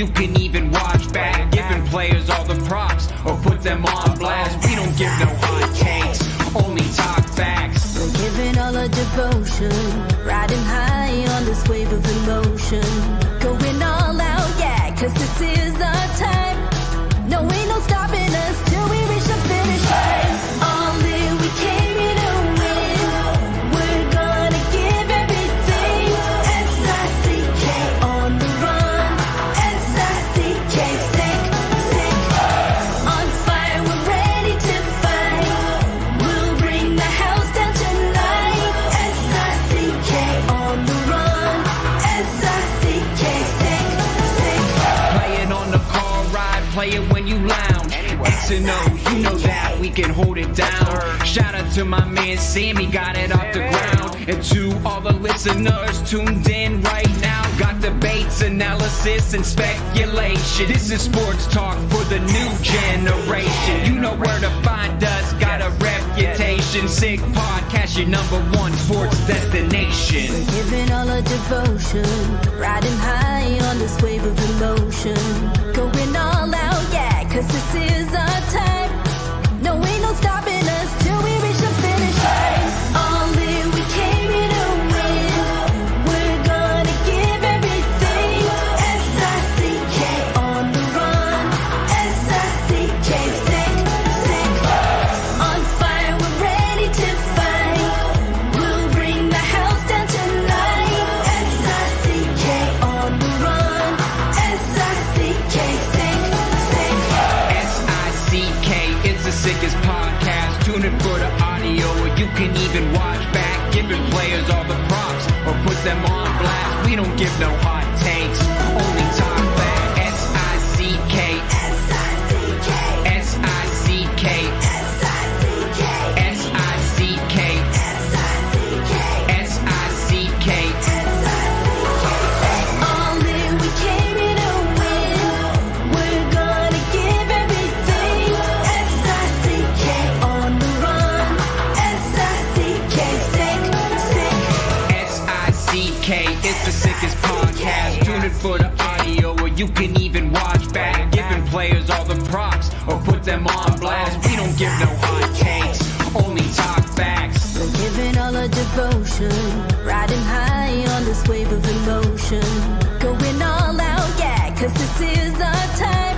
you can even watch back. Giving players all the props or put them on blast. We don't give no hot takes, only talk facts. We're giving all our devotion, riding high on this wave of emotion. Going all out, yeah, 'cause this is our time. No, ain't no stopping us till we reach the finish line. All in, we came here to win. We're gonna give everything. S-I-C-K on the run. S-I-C-K, sick, sick. On fire, we're ready to fight. We'll bring the house down tonight. S-I-C-K on the run. S-I-C-K, sick, sick. Play it on the car ride, play it when you lounge. X and O, you know that we can hold it down. Shout out to my man Sammy, got it off the ground. And to all the listeners tuned in right now, got debates, analysis, and speculation. This is sports talk for the new generation. You know where to find us, got a reputation. Sick podcast, your #1 sports destination. Giving all our devotion, riding high on this wave of emotion. Going all out, yeah, 'cause this is our time. No, ain't no stopping us till we reach the finish line. All in, we came here to win. We're gonna give everything. S-I-C-K on the run. S-I-C-K, sick, sick. On fire, we're ready to fight. We'll bring the house down tonight. S-I-C-K on the run. S-I-C-K, sick, sick. S-I-C-K, it's the sickest podcast. Tune in for the audio, or you can even watch back. Giving players all the props or put them on blast. We don't give no hot takes, only talk back. S-I-C-K, S-I-C-K, S-I-C-K, S-I-C-K, S-I-C-K, S-I-C-K, S-I-C-K. All in, we came here to win. We're gonna give everything. S-I-C-K on the run. S-I-C-K, sick, sick. S-I-C-K, it's the sickest podcast. Tune in for the audio, or you can even watch back. Giving players all the props or put them on blast. We don't give no hot takes, only talk facts. We're giving all our devotion, riding high on this wave of emotion. Going all out, yeah, 'cause this is our time.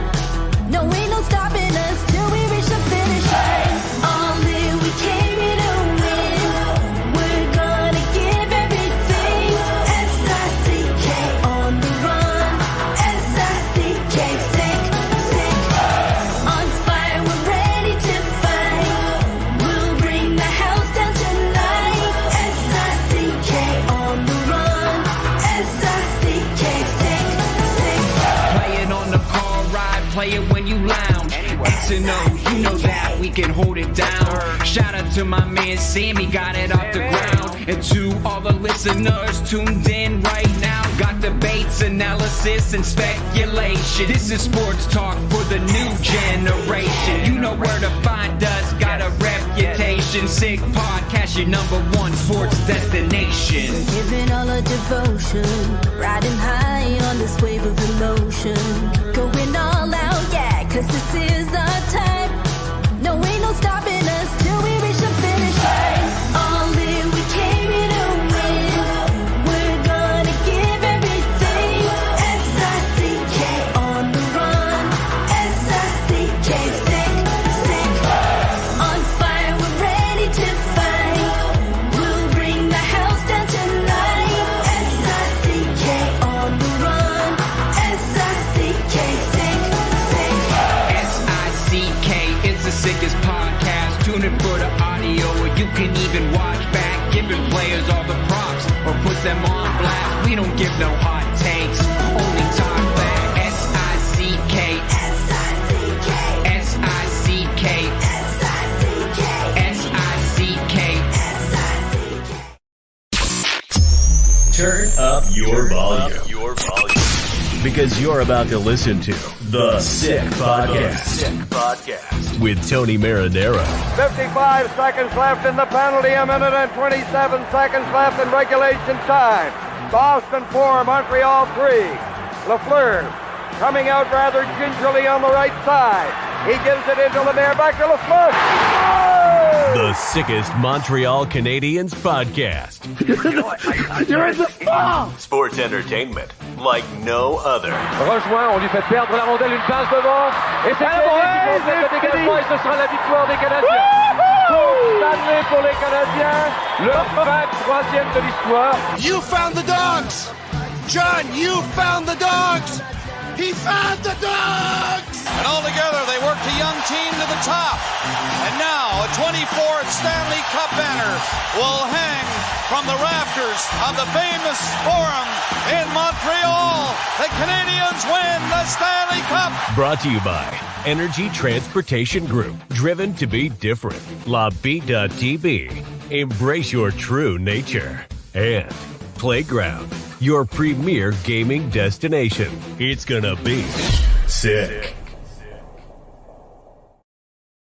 No, ain't no stopping us till we reach the finish line. All in, we came here to win. We're gonna give everything. S-I-C-K on the run. S-I-C-K, sick, sick. On fire, we're ready to fight. We'll bring the house down tonight. S-I-C-K on the run. S-I-C-K, sick, sick. Play it on the car ride, play it when you lounge. X and O, you know that we can hold it down. Shout out to my man Sammy, got it off the ground. And to all the listeners tuned in right now, got debates, analysis, and speculation. This is sports talk for the new generation. You know where to find us, got a reputation. Sick podcast, your #1 sports destination. Giving all our devotion, riding high on this wave of emotion. Going all out, yeah, 'cause this is our time. No, ain't no stopping us till we reach the finish line. All in, we came here to win. We're gonna give everything. S-I-C-K on the run. S-I-C-K, sick, sick. On fire, we're ready to fight. We'll bring the house down tonight. S-I-C-K on the run. S-I-C-K, sick, sick. S-I-C-K, it's the sickest podcast. Tune in for the audio, or you can even watch back. Giving players all the props or put them on blast. We don't give no hot takes, only talk back. S-I-C-K, S-I-C-K, S-I-C-K, S-I-C-K, S-I-C-K. S-I-C-K. Turn up your volume. Because you're about to listen to The Sick Podcast. With Tony Marinaro. 55 seconds left in the penalty, a minute and 27 seconds left in regulation time. Boston 4, Montreal 3. Lafleur coming out rather gingerly on the right side. He gives it into Lemaire, back to Slaf. The sickest Montreal Canadiens podcast. You're in the ball! Sports entertainment like no other. Rejoint, on lui fait perdre la rondelle, une passe devant. Et c'est le dégagement et ce sera la victoire des Canadiens. Coupe Stanley pour les Canadiens, leur 23e de l'histoire. You found the dogs! John, you found the dogs! He found the dogs! And all together, they worked a young team to the top. And now, a 24th Stanley Cup banner will hang from the rafters of the famous Forum in Montreal. The Canadiens win the Stanley Cup. Brought to you by Energy Transportation Group. Driven to be different. La Vida Tibi. Embrace your true nature. And Playground, your premier gaming destination. It's gonna be sick.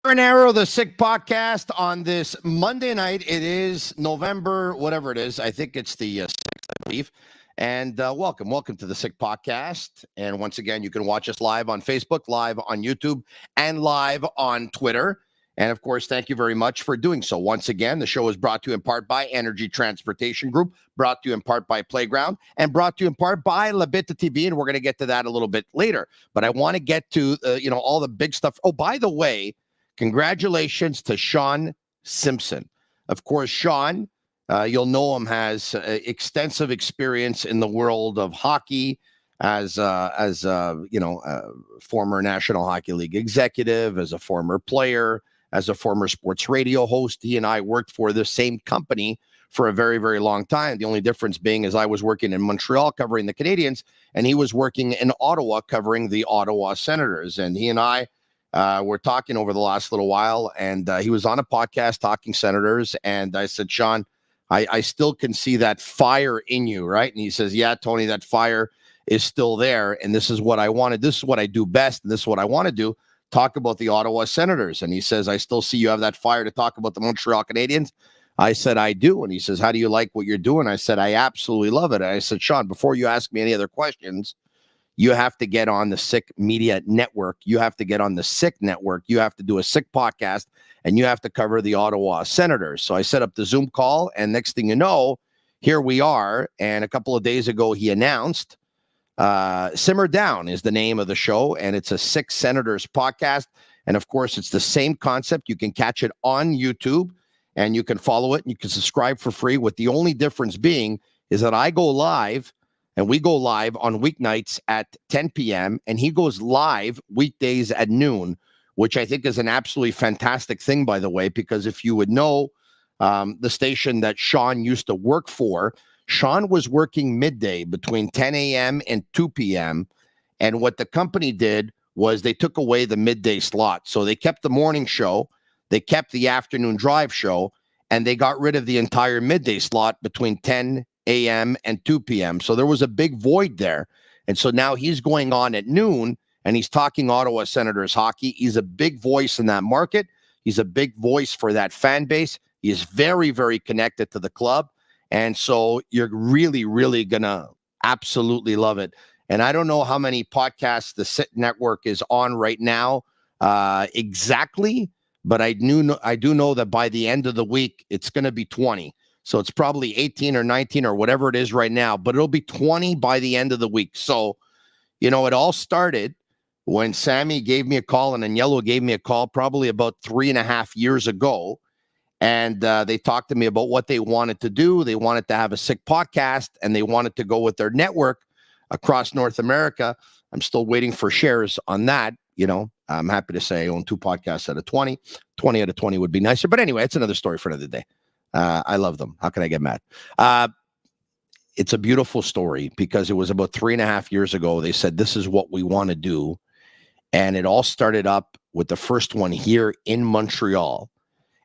Marinaro, the Sick Podcast on this Monday night. It is November, whatever it is. I think it's the 6th, I believe. And welcome to the Sick Podcast. And once again, you can watch us live on Facebook, live on YouTube, and live on Twitter. And of course, thank you very much for doing so. Once again, the show is brought to you in part by Energy Transportation Group, brought to you in part by Playground, and brought to you in part by Bittt Tibi. And we're going to get to that a little bit later. But I want to get to all the big stuff. Oh, by the way, congratulations to Shawn Simpson. Of course, Shawn, you'll know him, has extensive experience in the world of hockey as a former National Hockey League executive, as a former player, as a former sports radio host. He and I worked for the same company for a very, very long time. The only difference being is I was working in Montreal covering the Canadiens, and he was working in Ottawa covering the Ottawa Senators. And he and I were talking over the last little while, and he was on a podcast talking Senators. And I said, Shawn, I still can see that fire in you, right? And he says, yeah, Tony, that fire is still there. And this is what I wanted. This is what I do best. And this is what I want to do. Talk about the Ottawa Senators. And he says, I still see you have that fire to talk about the Montreal Canadiens. I said, I do. And he says, how do you like what you're doing? I said, I absolutely love it. And I said, Shawn, before you ask me any other questions, you have to get on the Sick Media Network. You have to get on the Sick Network. You have to do a Sick podcast, and you have to cover the Ottawa Senators. So I set up the Zoom call, and next thing you know, here we are. And a couple of days ago, he announced Simmer Down is the name of the show, and it's a Sick Senators podcast. And of course, it's the same concept. You can catch it on YouTube, and you can follow it, and you can subscribe for free, with the only difference being is that I go live, and we go live on weeknights at 10 p.m., and he goes live weekdays at noon, which I think is an absolutely fantastic thing, by the way, because if you would know the station that Shawn used to work for, Shawn was working midday between 10 a.m. and 2 p.m., and what the company did was they took away the midday slot. So they kept the morning show, they kept the afternoon drive show, and they got rid of the entire midday slot between 10 a.m. and 2 p.m. So there was a big void there. And so now he's going on at noon, and he's talking Ottawa Senators hockey. He's a big voice in that market. He's a big voice for that fan base. He is very, very connected to the club. And so you're really, really going to absolutely love it. And I don't know how many podcasts the Sit Network is on right now exactly, but I do know that by the end of the week, it's going to be 20. So it's probably 18 or 19 or whatever it is right now, but it'll be 20 by the end of the week. So, it all started when Sammy gave me a call and Agnello gave me a call probably about 3.5 years ago. And they talked to me about what they wanted to do. They wanted to have a Sick podcast, and they wanted to go with their network across North America. I'm still waiting for shares on that. I'm happy to say I own 2 podcasts out of 20. 20 out of 20 would be nicer. But anyway, it's another story for another day. I love them. How can I get mad? It's a beautiful story because it was about 3.5 years ago. They said, this is what we want to do. And it all started up with the first one here in Montreal.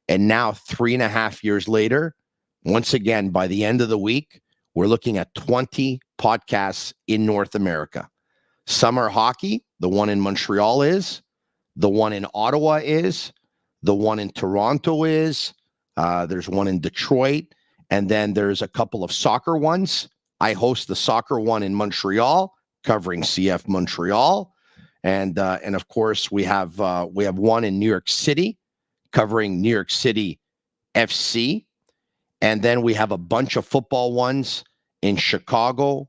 And now 3.5 years later, once again, by the end of the week, we're looking at 20 podcasts in North America. Summer hockey, the one in Montreal is, the one in Ottawa is, the one in Toronto is, there's one in Detroit, and then there's a couple of soccer ones. I host the soccer one in Montreal, covering CF Montreal, and of course we have one in New York City covering New York City FC, and then we have a bunch of football ones in Chicago,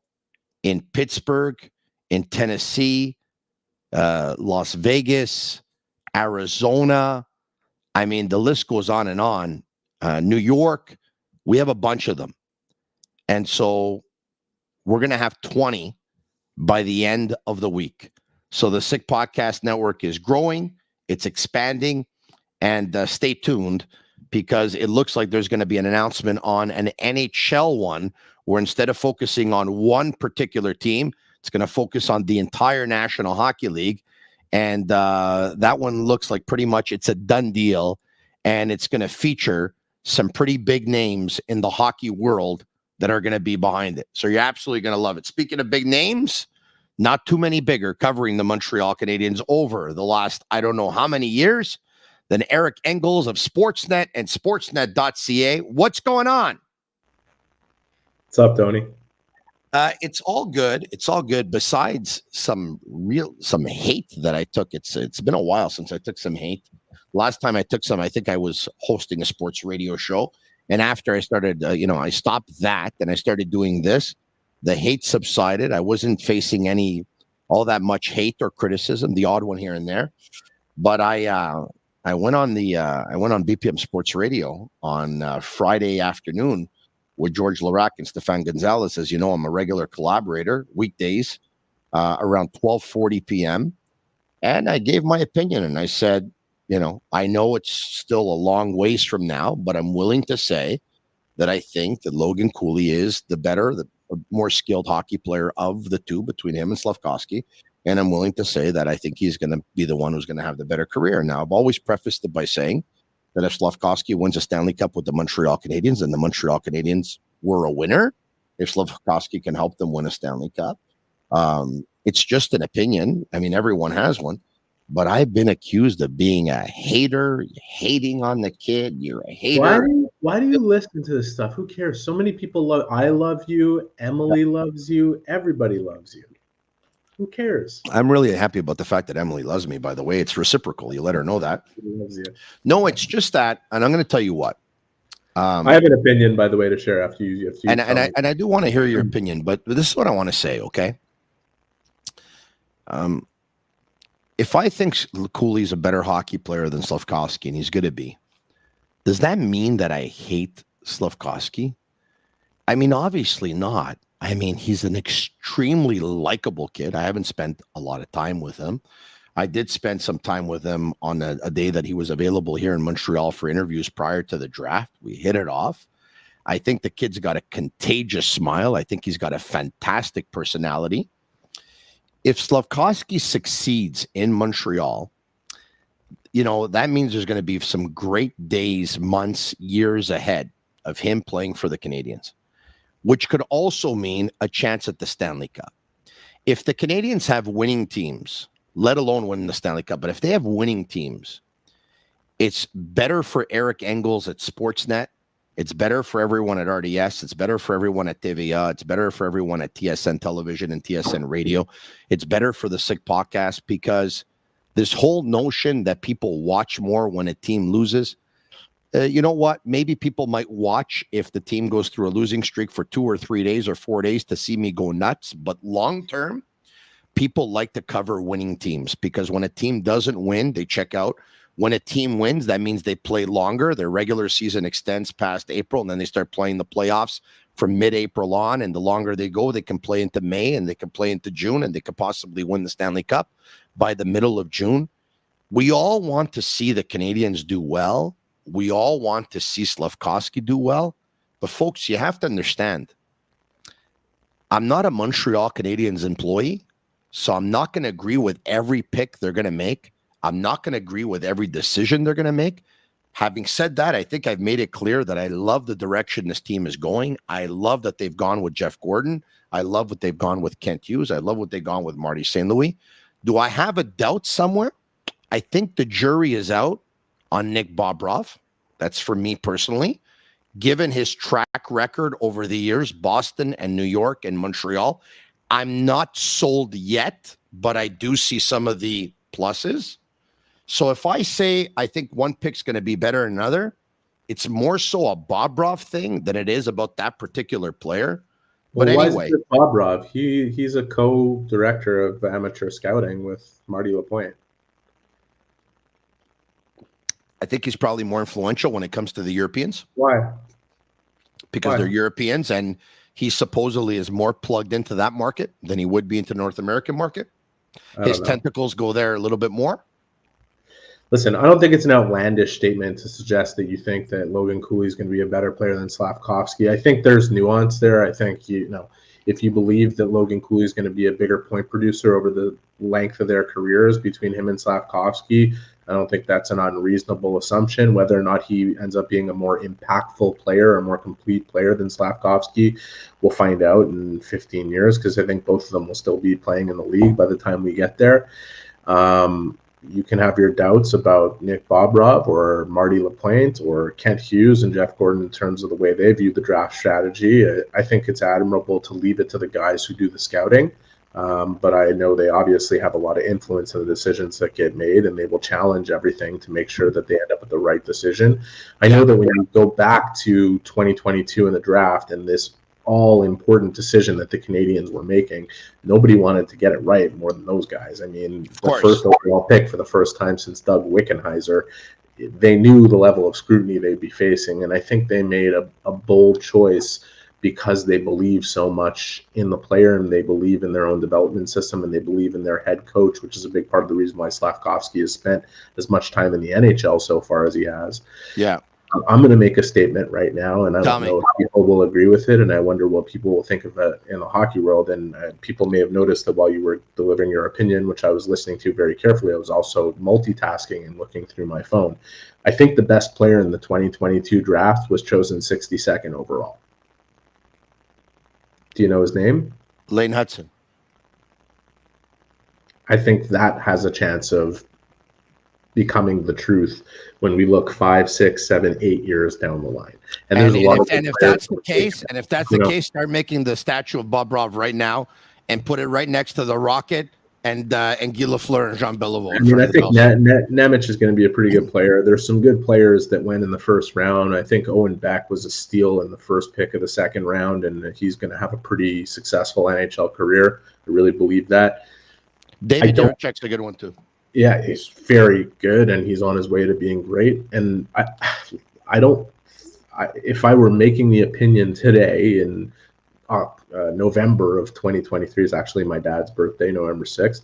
in Pittsburgh, in Tennessee, Las Vegas, Arizona. I mean, the list goes on and on. New York, we have a bunch of them. And so we're going to have 20 by the end of the week. So the Sick Podcast Network is growing, it's expanding, and stay tuned because it looks like there's going to be an announcement on an NHL one where instead of focusing on one particular team, it's going to focus on the entire National Hockey League. And that one looks like pretty much it's a done deal. And it's going to feature some pretty big names in the hockey world that are going to be behind it. So you're absolutely going to love it. Speaking of big names, not too many bigger covering the Montreal Canadiens over the last, I don't know how many years, than Eric Engels of Sportsnet and Sportsnet.ca. What's going on? What's up, Tony? It's all good. It's all good. Besides some hate that I took. It's been a while since I took some hate. Last time I took some, I think I was hosting a sports radio show. And after I started, I stopped that and I started doing this. The hate subsided. I wasn't facing all that much hate or criticism, the odd one here and there. But I went on BPM Sports Radio on Friday afternoon with George Larac and Stefan Gonzalez. As you know, I'm a regular collaborator weekdays around 12:40 p.m. And I gave my opinion and I said, I know it's still a long ways from now, but I'm willing to say that I think that Logan Cooley is the more skilled hockey player of the two between him and Slafkovsky. And I'm willing to say that I think he's going to be the one who's going to have the better career. Now, I've always prefaced it by saying that if Slafkovsky wins a Stanley Cup with the Montreal Canadiens and the Montreal Canadiens were a winner, if Slafkovsky can help them win a Stanley Cup, it's just an opinion. I mean, everyone has one. But I've been accused of being a hater, hating on the kid. You're a hater. Why do you listen to this stuff? Who cares? So many people I love you. Emily loves you. Everybody loves you. Who cares? I'm really happy about the fact that Emily loves me, by the way. It's reciprocal. You let her know that. She loves you. No, it's just that. And I'm going to tell you what. I have an opinion, by the way, to share after you. And I do want to hear your opinion, but this is what I want to say, okay? If I think Cooley's a better hockey player than Slafkovsky, and he's going to be, does that mean that I hate Slafkovsky? I mean, obviously not. I mean, he's an extremely likable kid. I haven't spent a lot of time with him. I did spend some time with him on a day that he was available here in Montreal for interviews prior to the draft. We hit it off. I think the kid's got a contagious smile. I think he's got a fantastic personality. If Slafkovsky succeeds in Montreal, that means there's going to be some great days, months, years ahead of him playing for the Canadiens, which could also mean a chance at the Stanley Cup. If the Canadiens have winning teams, let alone win the Stanley Cup, but if they have winning teams, it's better for Eric Engels at Sportsnet. It's better for everyone at RDS. It's better for everyone at TVA. It's better for everyone at TSN Television and TSN Radio. It's better for the Sick Podcast because this whole notion that people watch more when a team loses, you know what? Maybe people might watch if the team goes through a losing streak for 2 or 3 days or 4 days to see me go nuts. But long term, people like to cover winning teams because when a team doesn't win, they check out. When a team wins, that means they play longer. Their regular season extends past April, and then they start playing the playoffs from mid-April on. And the longer they go, they can play into May, and they can play into June, and they could possibly win the Stanley Cup by the middle of June. We all want to see the Canadiens do well. We all want to see Slafkovsky do well. But, folks, you have to understand, I'm not a Montreal Canadiens employee, so I'm not going to agree with every pick they're going to make. I'm not going to agree with every decision they're going to make. Having said that, I think I've made it clear that I love the direction this team is going. I love that they've gone with Jeff Gordon. I love what they've gone with Kent Hughes. I love what they've gone with Marty St. Louis. Do I have a doubt somewhere? I think the jury is out on Nick Bobroff. That's for me personally. Given his track record over the years, Boston and New York and Montreal, I'm not sold yet, but I do see some of the pluses. So if I say I think one pick's going to be better than another, it's more so a Bobrov thing than it is about that particular player. But Well, anyway, why is it Bobrov? He's a co-director of amateur scouting with Marty Lapointe. I think he's probably more influential when it comes to the Europeans. Why? Because they're Europeans, and he supposedly is more plugged into that market than he would be into the North American market. His tentacles go there a little bit more. Listen, I don't think it's an outlandish statement to suggest that you think that Logan Cooley is going to be a better player than Slafkovsky. I think there's nuance there. I think, if you believe that Logan Cooley is going to be a bigger point producer over the length of their careers between him and Slafkovsky, I don't think that's an unreasonable assumption. Whether or not he ends up being a more impactful player, a more complete player than Slafkovsky, we'll find out in 15 years, because I think both of them will still be playing in the league by the time we get there. You can have your doubts about Nick Bobrov or Marty Lapointe or Kent Hughes and Jeff Gordon in terms of the way they view the draft strategy. I think it's admirable to leave it to the guys who do the scouting. But I know they obviously have a lot of influence in the decisions that get made, and they will challenge everything to make sure that they end up with the right decision. I know that when you go back to 2022 in the draft and this all-important decision that the Canadiens were making, nobody wanted to get it right more than those guys. I mean, the first overall pick for the first time since Doug Wickenheiser, they knew the level of scrutiny they'd be facing, and I think they made a bold choice because they believe so much in the player, and they believe in their own development system, and they believe in their head coach, which is a big part of the reason why Slafkovsky has spent as much time in the NHL so far as he has. Yeah. I'm going to make a statement right now, and I don't know if people will agree with it, and I wonder what people will think of it in the hockey world. And people may have noticed that while you were delivering your opinion, which I was listening to very carefully, I was also multitasking and looking through my phone. I think the best player in the 2022 draft was chosen 62nd overall. Do you know his name? Lane Hudson. I think that has a chance of becoming the truth when we look 5, 6, 7, 8 years down the line. And there's a lot of if that's the case, start making the statue of Bobrov right now and put it right next to the Rocket and Guy Lafleur and Jean Beliveau. I mean, I think Nemec is going to be a pretty good player. There's some good players that went in the first round. I think Owen Beck was a steal in the first pick of the second round, and he's going to have a pretty successful NHL career. I really believe that. David Jiricek's a good one too. Yeah, he's very good, and he's on his way to being great. And if I were making the opinion today in November of 2023 is actually my dad's birthday, November 6th,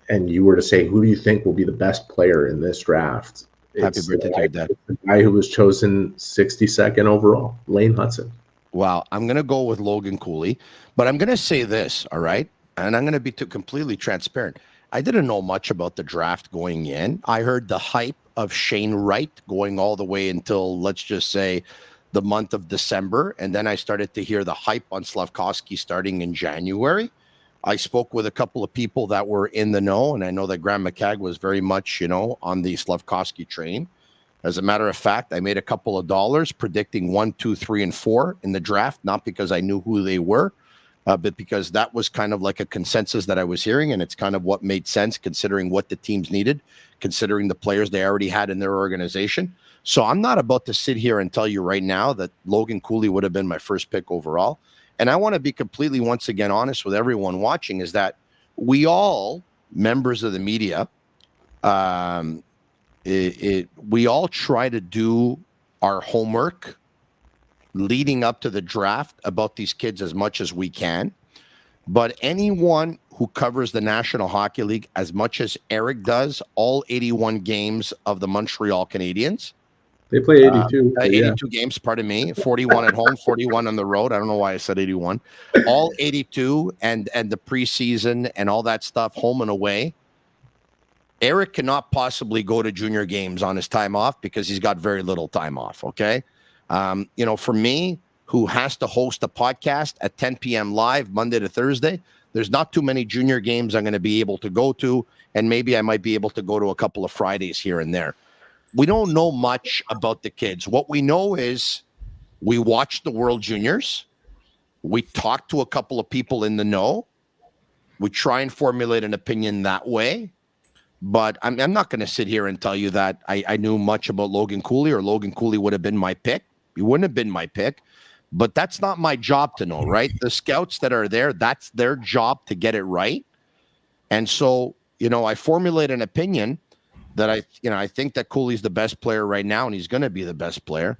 and you were to say, who do you think will be the best player in this draft? Happy birthday to your dad. The guy who was chosen 62nd overall, Lane Hudson. Wow, I'm going to go with Logan Cooley, but I'm going to say this, all right? And I'm going to be completely transparent. I didn't know much about the draft going in. I heard the hype of Shane Wright going all the way until, let's just say, the month of December. And then I started to hear the hype on Slafkovsky starting in January. I spoke with a couple of people that were in the know, and I know that Graham McCagg was very much, on the Slafkovsky train. As a matter of fact, I made a couple of dollars predicting 1, 2, 3, and 4 in the draft, not because I knew who they were, but because that was kind of like a consensus that I was hearing, and it's kind of what made sense considering what the teams needed, considering the players they already had in their organization. So I'm not about to sit here and tell you right now that Logan Cooley would have been my first pick overall. And I want to be completely, once again, honest with everyone watching, is that we all, members of the media, we all try to do our homework leading up to the draft about these kids as much as we can. But anyone who covers the National Hockey League as much as Eric does, all 81 games of the Montreal Canadiens. They play 82. 82 games, pardon me. 41 at home, 41 on the road. I don't know why I said 81. All 82 and the preseason and all that stuff, home and away. Eric cannot possibly go to junior games on his time off because he's got very little time off, okay? For me, who has to host a podcast at 10 p.m. live, Monday to Thursday, there's not too many junior games I'm going to be able to go to, and maybe I might be able to go to a couple of Fridays here and there. We don't know much about the kids. What we know is we watch the World Juniors. We talk to a couple of people in the know. We try and formulate an opinion that way. But I'm not going to sit here and tell you that I knew much about Logan Cooley or Logan Cooley would have been my pick. He wouldn't have been my pick. But that's not my job to know, right? The scouts that are there, that's their job to get it right. And so, I formulate an opinion that I think that Cooley's the best player right now, and he's going to be the best player.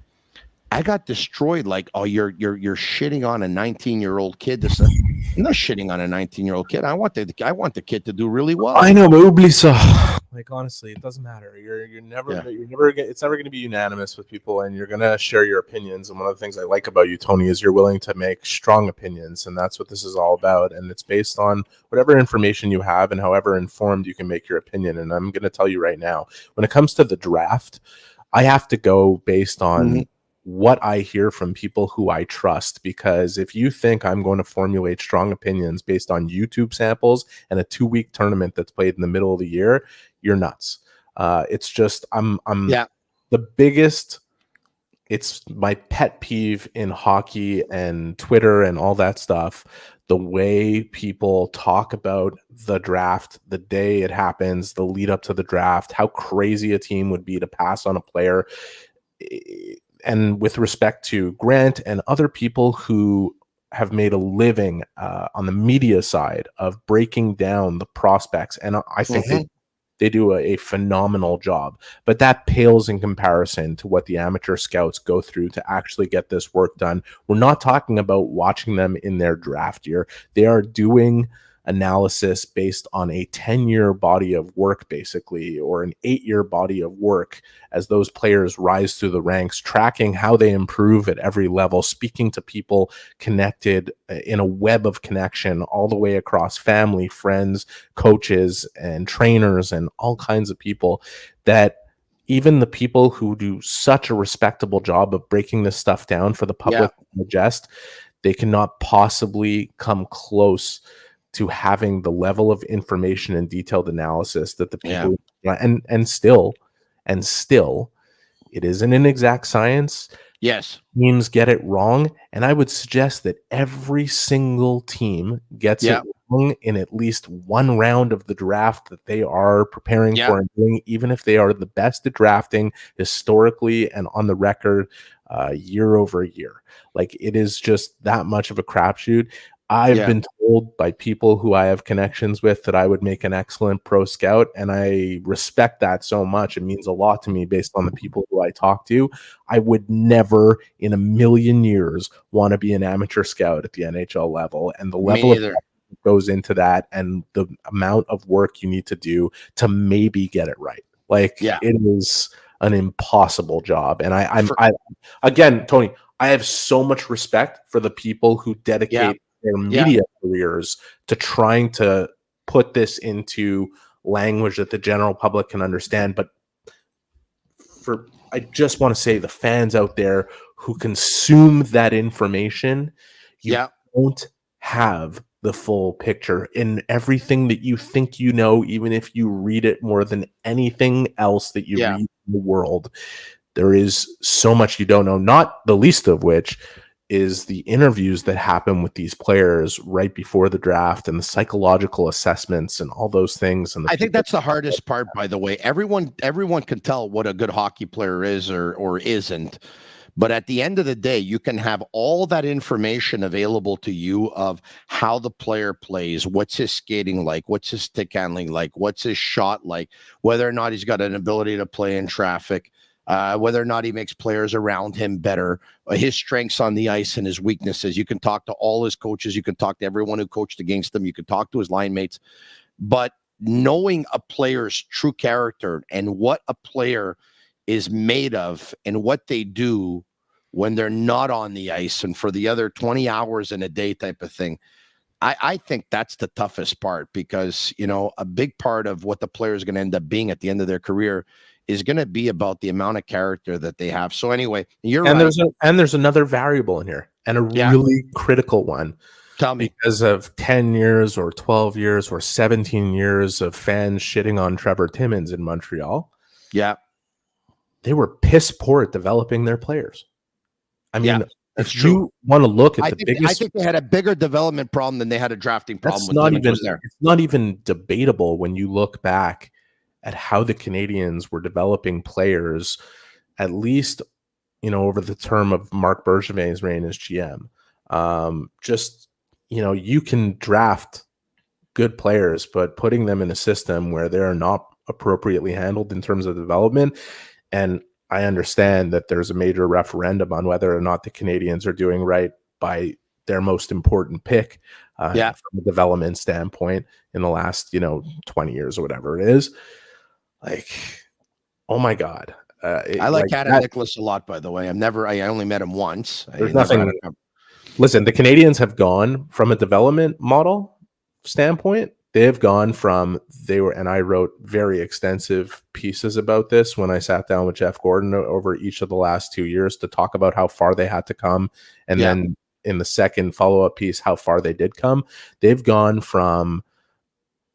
I got destroyed. Like, oh, you're shitting on a 19-year-old kid. I'm not shitting on a 19-year-old kid. I want the kid to do really well. I know, but oublie ça. Like, honestly, it doesn't matter. You're never it's never going to be unanimous with people, and you're going to share your opinions. And one of the things I like about you, Tony, is you're willing to make strong opinions, and that's what this is all about. And it's based on whatever information you have and however informed you can make your opinion. And I'm going to tell you right now, when it comes to the draft, I have to go based on what I hear from people who I trust, because if you think I'm going to formulate strong opinions based on YouTube samples and a 2-week tournament that's played in the middle of the year, you're nuts. It's just, I'm the biggest, it's my pet peeve in hockey and Twitter and all that stuff. The way people talk about the draft, the day it happens, the lead up to the draft, how crazy a team would be to pass on a player. And with respect to Grant and other people who have made a living on the media side of breaking down the prospects, and I think they do a phenomenal job. But that pales in comparison to what the amateur scouts go through to actually get this work done. We're not talking about watching them in their draft year. They are doing analysis based on a 10-year body of work, basically, or an 8-year body of work as those players rise through the ranks, tracking how they improve at every level, speaking to people connected in a web of connection all the way across family, friends, coaches, and trainers, and all kinds of people, that even the people who do such a respectable job of breaking this stuff down for the public to digest, they cannot possibly come close to having the level of information and detailed analysis that the people and still it isn't an exact science. Yes, teams get it wrong, and I would suggest that every single team gets it wrong in at least one round of the draft that they are preparing for and doing, even if they are the best at drafting historically and on the record year over year. Like, it is just that much of a crapshoot. I've been told by people who I have connections with that I would make an excellent pro scout, and I respect that so much. It means a lot to me based on the people who I talk to. I would never in a million years want to be an amateur scout at the NHL level, and the level of goes into that and the amount of work you need to do to maybe get it right. Like, it is an impossible job. And I again, Tony, I have so much respect for the people who dedicate their media careers to trying to put this into language that the general public can understand. But I just want to say, the fans out there who consume that information, you don't have the full picture in everything that you think you know, even if you read it more than anything else that you read in the world. There is so much you don't know, not the least of which is the interviews that happen with these players right before the draft and the psychological assessments and all those things. And I think that's the hardest part, by the way. Everyone can tell what a good hockey player is or isn't. But at the end of the day, you can have all that information available to you of how the player plays, what's his skating like, what's his stick handling like, what's his shot like, whether or not he's got an ability to play in traffic, whether or not he makes players around him better, his strengths on the ice and his weaknesses. You can talk to all his coaches. You can talk to everyone who coached against him. You can talk to his line mates. But knowing a player's true character and what a player is made of and what they do when they're not on the ice and for the other 20 hours in a day type of thing, I think that's the toughest part, because, you know, a big part of what the player is going to end up being at the end of their career is going to be about the amount of character that they have. So anyway, you're right. There's another variable in here, and a really critical one. Tell me. Because of 10 years or 12 years or 17 years of fans shitting on Trevor Timmins in Montreal. Yeah. They were piss poor at developing their players. I mean, That's if true. you want to look at I biggest, think they had a bigger development problem than they had a drafting problem. that's With not Limit even was there. it's not even debatable when you look back at how the Canadiens were developing players, at least over the term of Marc Bergevin's reign as GM. Just you can draft good players, but putting them in a system where they're not appropriately handled in terms of development. And I understand that there's a major referendum on whether or not the Canadiens are doing right by their most important pick from a development standpoint in the last 20 years or whatever it is. Like, oh my God. I like Adam Nicholas a lot, by the way. I only met him once. There's nothing. Listen, the Canadiens have gone from a development model standpoint. They have gone from and I wrote very extensive pieces about this when I sat down with Jeff Gordon over each of the last 2 years to talk about how far they had to come. And then in the second follow-up piece, how far they did come. They've gone from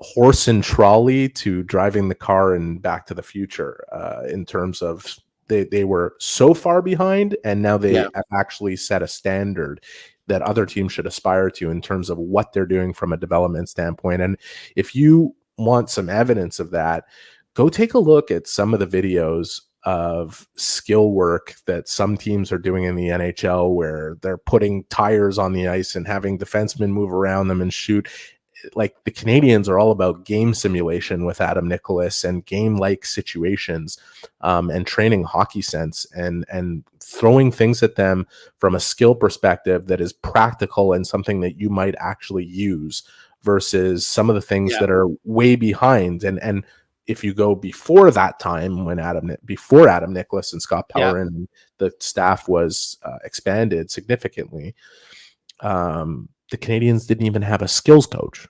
horse and trolley to driving the car and Back to the Future in terms of they were so far behind, and now they have actually set a standard that other teams should aspire to in terms of what they're doing from a development standpoint. And if you want some evidence of that, go take a look at some of the videos of skill work that some teams are doing in the NHL, where they're putting tires on the ice and having defensemen move around them and shoot. Like, the Canadiens are all about game simulation with Adam Nicholas and game-like situations, and training hockey sense and throwing things at them from a skill perspective that is practical and something that you might actually use, versus some of the things that are way behind. And if you go before that time, when before Adam Nicholas and Scott Pellerin and the staff was expanded significantly, the Canadiens didn't even have a skills coach.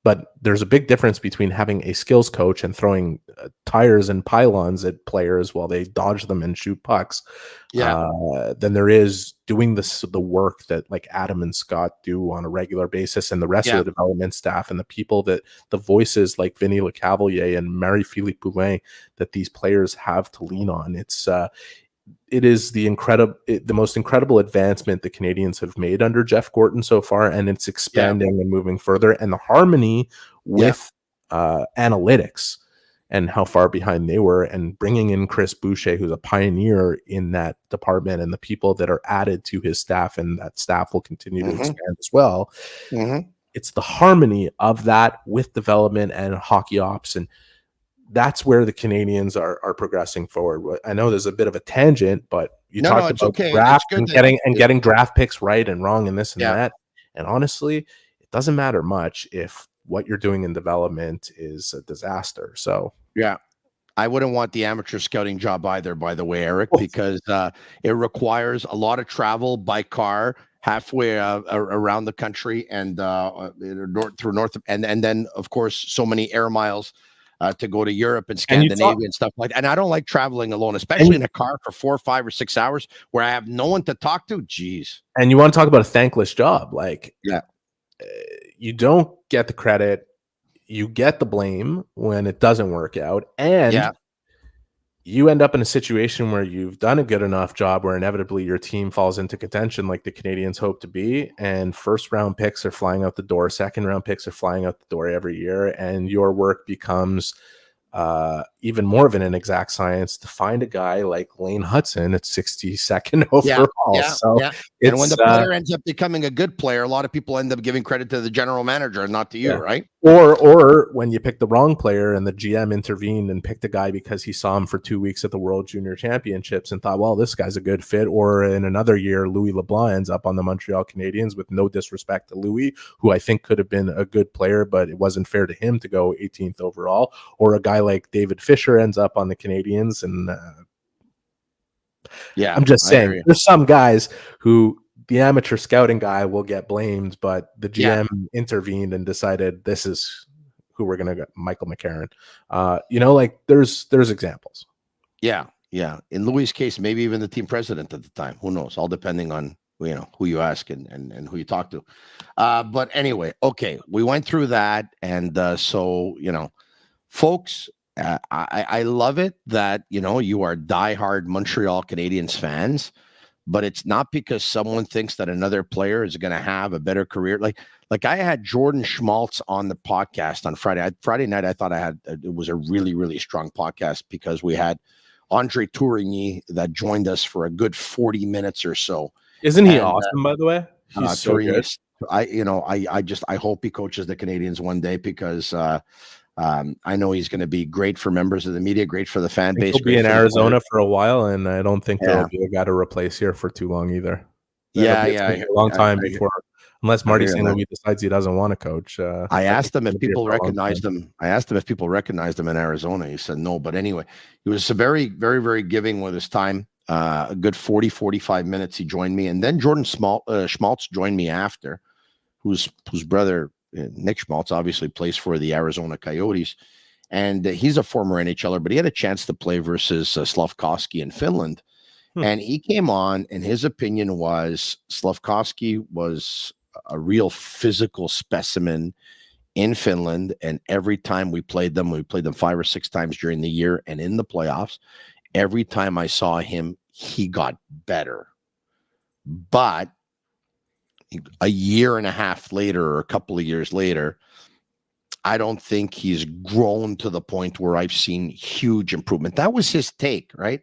But there's a big difference between having a skills coach and throwing tires and pylons at players while they dodge them and shoot pucks, than there is doing the work that like Adam and Scott do on a regular basis, and the rest of the development staff and the people the voices like Vinny Lecavalier and Marie-Philippe Poulin that these players have to lean on. It is the most incredible advancement the Canadiens have made under Jeff Gorton so far, and it's expanding and moving further. And the harmony with analytics and how far behind they were, and bringing in Chris Boucher, who's a pioneer in that department, and the people that are added to his staff, and that staff will continue to expand as well. It's the harmony of that with development and hockey ops, and that's where the Canadiens are progressing forward. I know there's a bit of a tangent, but you talked about draft and getting draft picks right and wrong and this and that. And honestly, it doesn't matter much if what you're doing in development is a disaster. So I wouldn't want the amateur scouting job either, by the way, Eric, because it requires a lot of travel by car halfway around the country and through North, and then of course so many air miles to go to Europe and Scandinavia and stuff like that. And I don't like traveling alone, especially in a car for 4, 5, or 6 hours where I have no one to talk to. Jeez. And you want to talk about a thankless job. Like, you don't get the credit, you get the blame when it doesn't work out. And you end up in a situation where you've done a good enough job where inevitably your team falls into contention like the Canadiens hope to be, and first round picks are flying out the door, second round picks are flying out the door every year, and your work becomes even more of an inexact science to find a guy like Lane Hudson at 62nd overall. And when the player ends up becoming a good player, a lot of people end up giving credit to the general manager and not to you, right? Or when you pick the wrong player and the GM intervened and picked a guy because he saw him for 2 weeks at the World Junior Championships and thought, well, this guy's a good fit. Or in another year, Louis LeBlanc ends up on the Montreal Canadiens, with no disrespect to Louis, who I think could have been a good player, but it wasn't fair to him to go 18th overall. Or a guy like David Fisher ends up on the Canadiens. And I'm just saying, there's some guys who the amateur scouting guy will get blamed, but the GM intervened and decided this is who we're going to get, Michael McCarron. Like there's examples. Yeah. In Louis' case, maybe even the team president at the time. Who knows? All depending on who you ask and who you talk to. But anyway, okay, we went through that, and so folks. I love it that you are diehard Montreal Canadiens fans, but it's not because someone thinks that another player is going to have a better career. Like I had Jordan Schmaltz on the podcast on Friday. Friday night, I thought it was a really, really strong podcast because we had Andre Tourigny that joined us for a good 40 minutes or so. Isn't he awesome, by the way? He's so good. I hope he coaches the Canadiens one day because I know he's going to be great for members of the media, great for the fan base. He'll be in Arizona for a while, and I don't think there'll be a guy to replace here for too long either. A long time before, unless Marty St. Louis decides he doesn't want to coach. I asked him if people recognized him. I asked him if people recognized him in Arizona. He said no. But anyway, he was very, very, very giving with his time. A good 40, 45 minutes. He joined me, and then Jordan Schmaltz joined me after, whose brother Nick Schmaltz obviously plays for the Arizona Coyotes, and he's a former NHLer, but he had a chance to play versus Slafkovsky in Finland. And he came on, and his opinion was Slafkovsky was a real physical specimen in Finland. And every time we played them 5 or 6 times during the year and in the playoffs, every time I saw him, he got better. But a year and a half later, or a couple of years later, I don't think he's grown to the point where I've seen huge improvement. That was his take, right?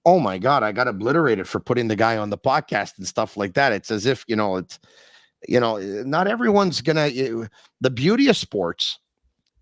Oh my God, I got obliterated for putting the guy on the podcast and stuff like that. It's as if, not everyone's the beauty of sports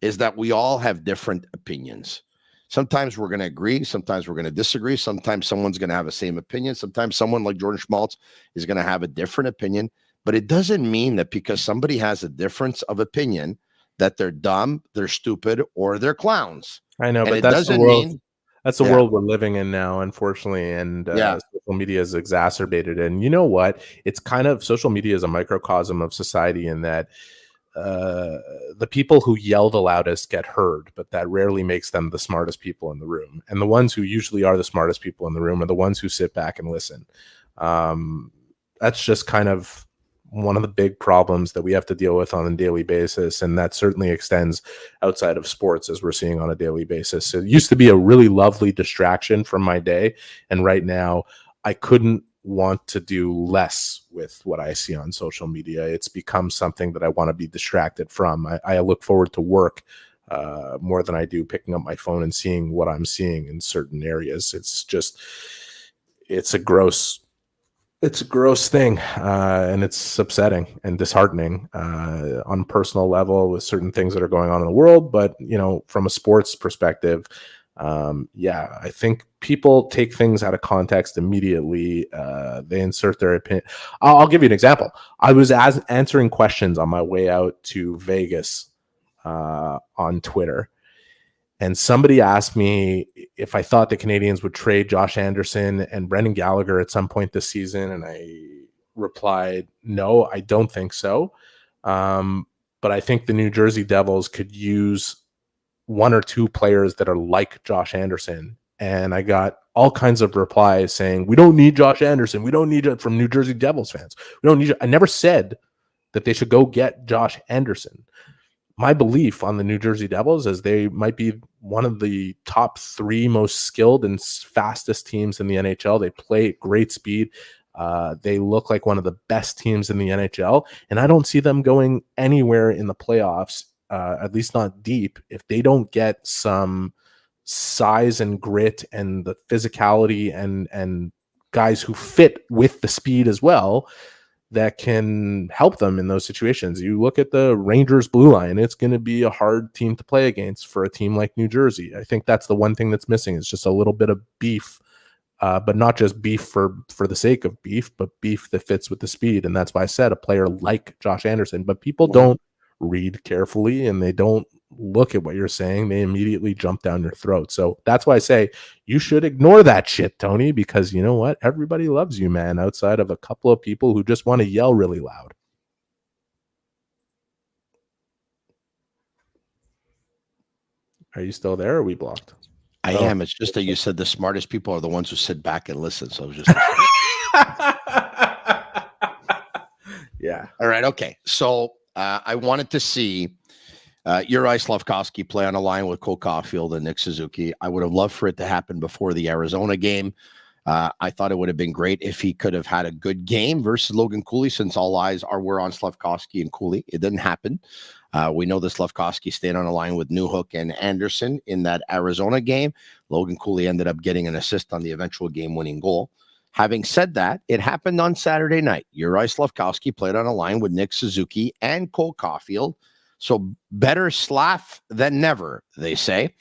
is that we all have different opinions. Sometimes we're going to agree. Sometimes we're going to disagree. Sometimes someone's going to have the same opinion. Sometimes someone like Jordan Schmaltz is going to have a different opinion. But it doesn't mean that because somebody has a difference of opinion that they're dumb, they're stupid, or they're clowns. I know, but that's the world. That's the world we're living in now, unfortunately, and social media has exacerbated it. And you know what? It's kind of social media is a microcosm of society in that the people who yell the loudest get heard, but that rarely makes them the smartest people in the room. And the ones who usually are the smartest people in the room are the ones who sit back and listen. That's just kind of one of the big problems that we have to deal with on a daily basis. And that certainly extends outside of sports, as we're seeing on a daily basis. So it used to be a really lovely distraction from my day. And right now I couldn't want to do less with what I see on social media. It's become something that I want to be distracted from. I look forward to work more than I do picking up my phone and seeing what I'm seeing in certain areas. It's a gross thing, and it's upsetting and disheartening on a personal level with certain things that are going on in the world. But, from a sports perspective, I think people take things out of context immediately. They insert their opinion. I'll give you an example. I was answering questions on my way out to Vegas on Twitter. And somebody asked me if I thought the Canadiens would trade Josh Anderson and Brendan Gallagher at some point this season. And I replied, no, I don't think so. But I think the New Jersey Devils could use 1 or 2 players that are like Josh Anderson. And I got all kinds of replies saying, we don't need Josh Anderson. We don't need it from New Jersey Devils fans. We don't need it. I never said that they should go get Josh Anderson. My belief on the New Jersey Devils is they might be one of the top 3 most skilled and fastest teams in the NHL. They play at great speed. They look like one of the best teams in the NHL. And I don't see them going anywhere in the playoffs, at least not deep, if they don't get some size and grit and the physicality and guys who fit with the speed as well that can help them in those situations. You look at the Rangers blue line, it's going to be a hard team to play against for a team like New Jersey. I think that's the one thing that's missing is just a little bit of beef, but not just beef for the sake of beef, but beef that fits with the speed. And that's why I said a player like Josh Anderson, but people don't read carefully and they don't look at what you're saying. They immediately jump down your throat. So that's why I say you should ignore that shit, Tony, because you know what? Everybody loves you, man, outside of a couple of people who just want to yell really loud. Are you still there or are we blocked? I am. It's just that you said the smartest people are the ones who sit back and listen. So I was just yeah. All right. Okay. So I wanted to see Uri Slafkovsky play on a line with Cole Caulfield and Nick Suzuki. I would have loved for it to happen before the Arizona game. I thought it would have been great if he could have had a good game versus Logan Cooley, since all eyes were on Slafkovsky and Cooley. It didn't happen. We know that Slafkovsky stayed on a line with Newhook and Anderson in that Arizona game. Logan Cooley ended up getting an assist on the eventual game-winning goal. Having said that, it happened on Saturday night. Uri Slafkovsky played on a line with Nick Suzuki and Cole Caulfield. So better Slaf than never, they say.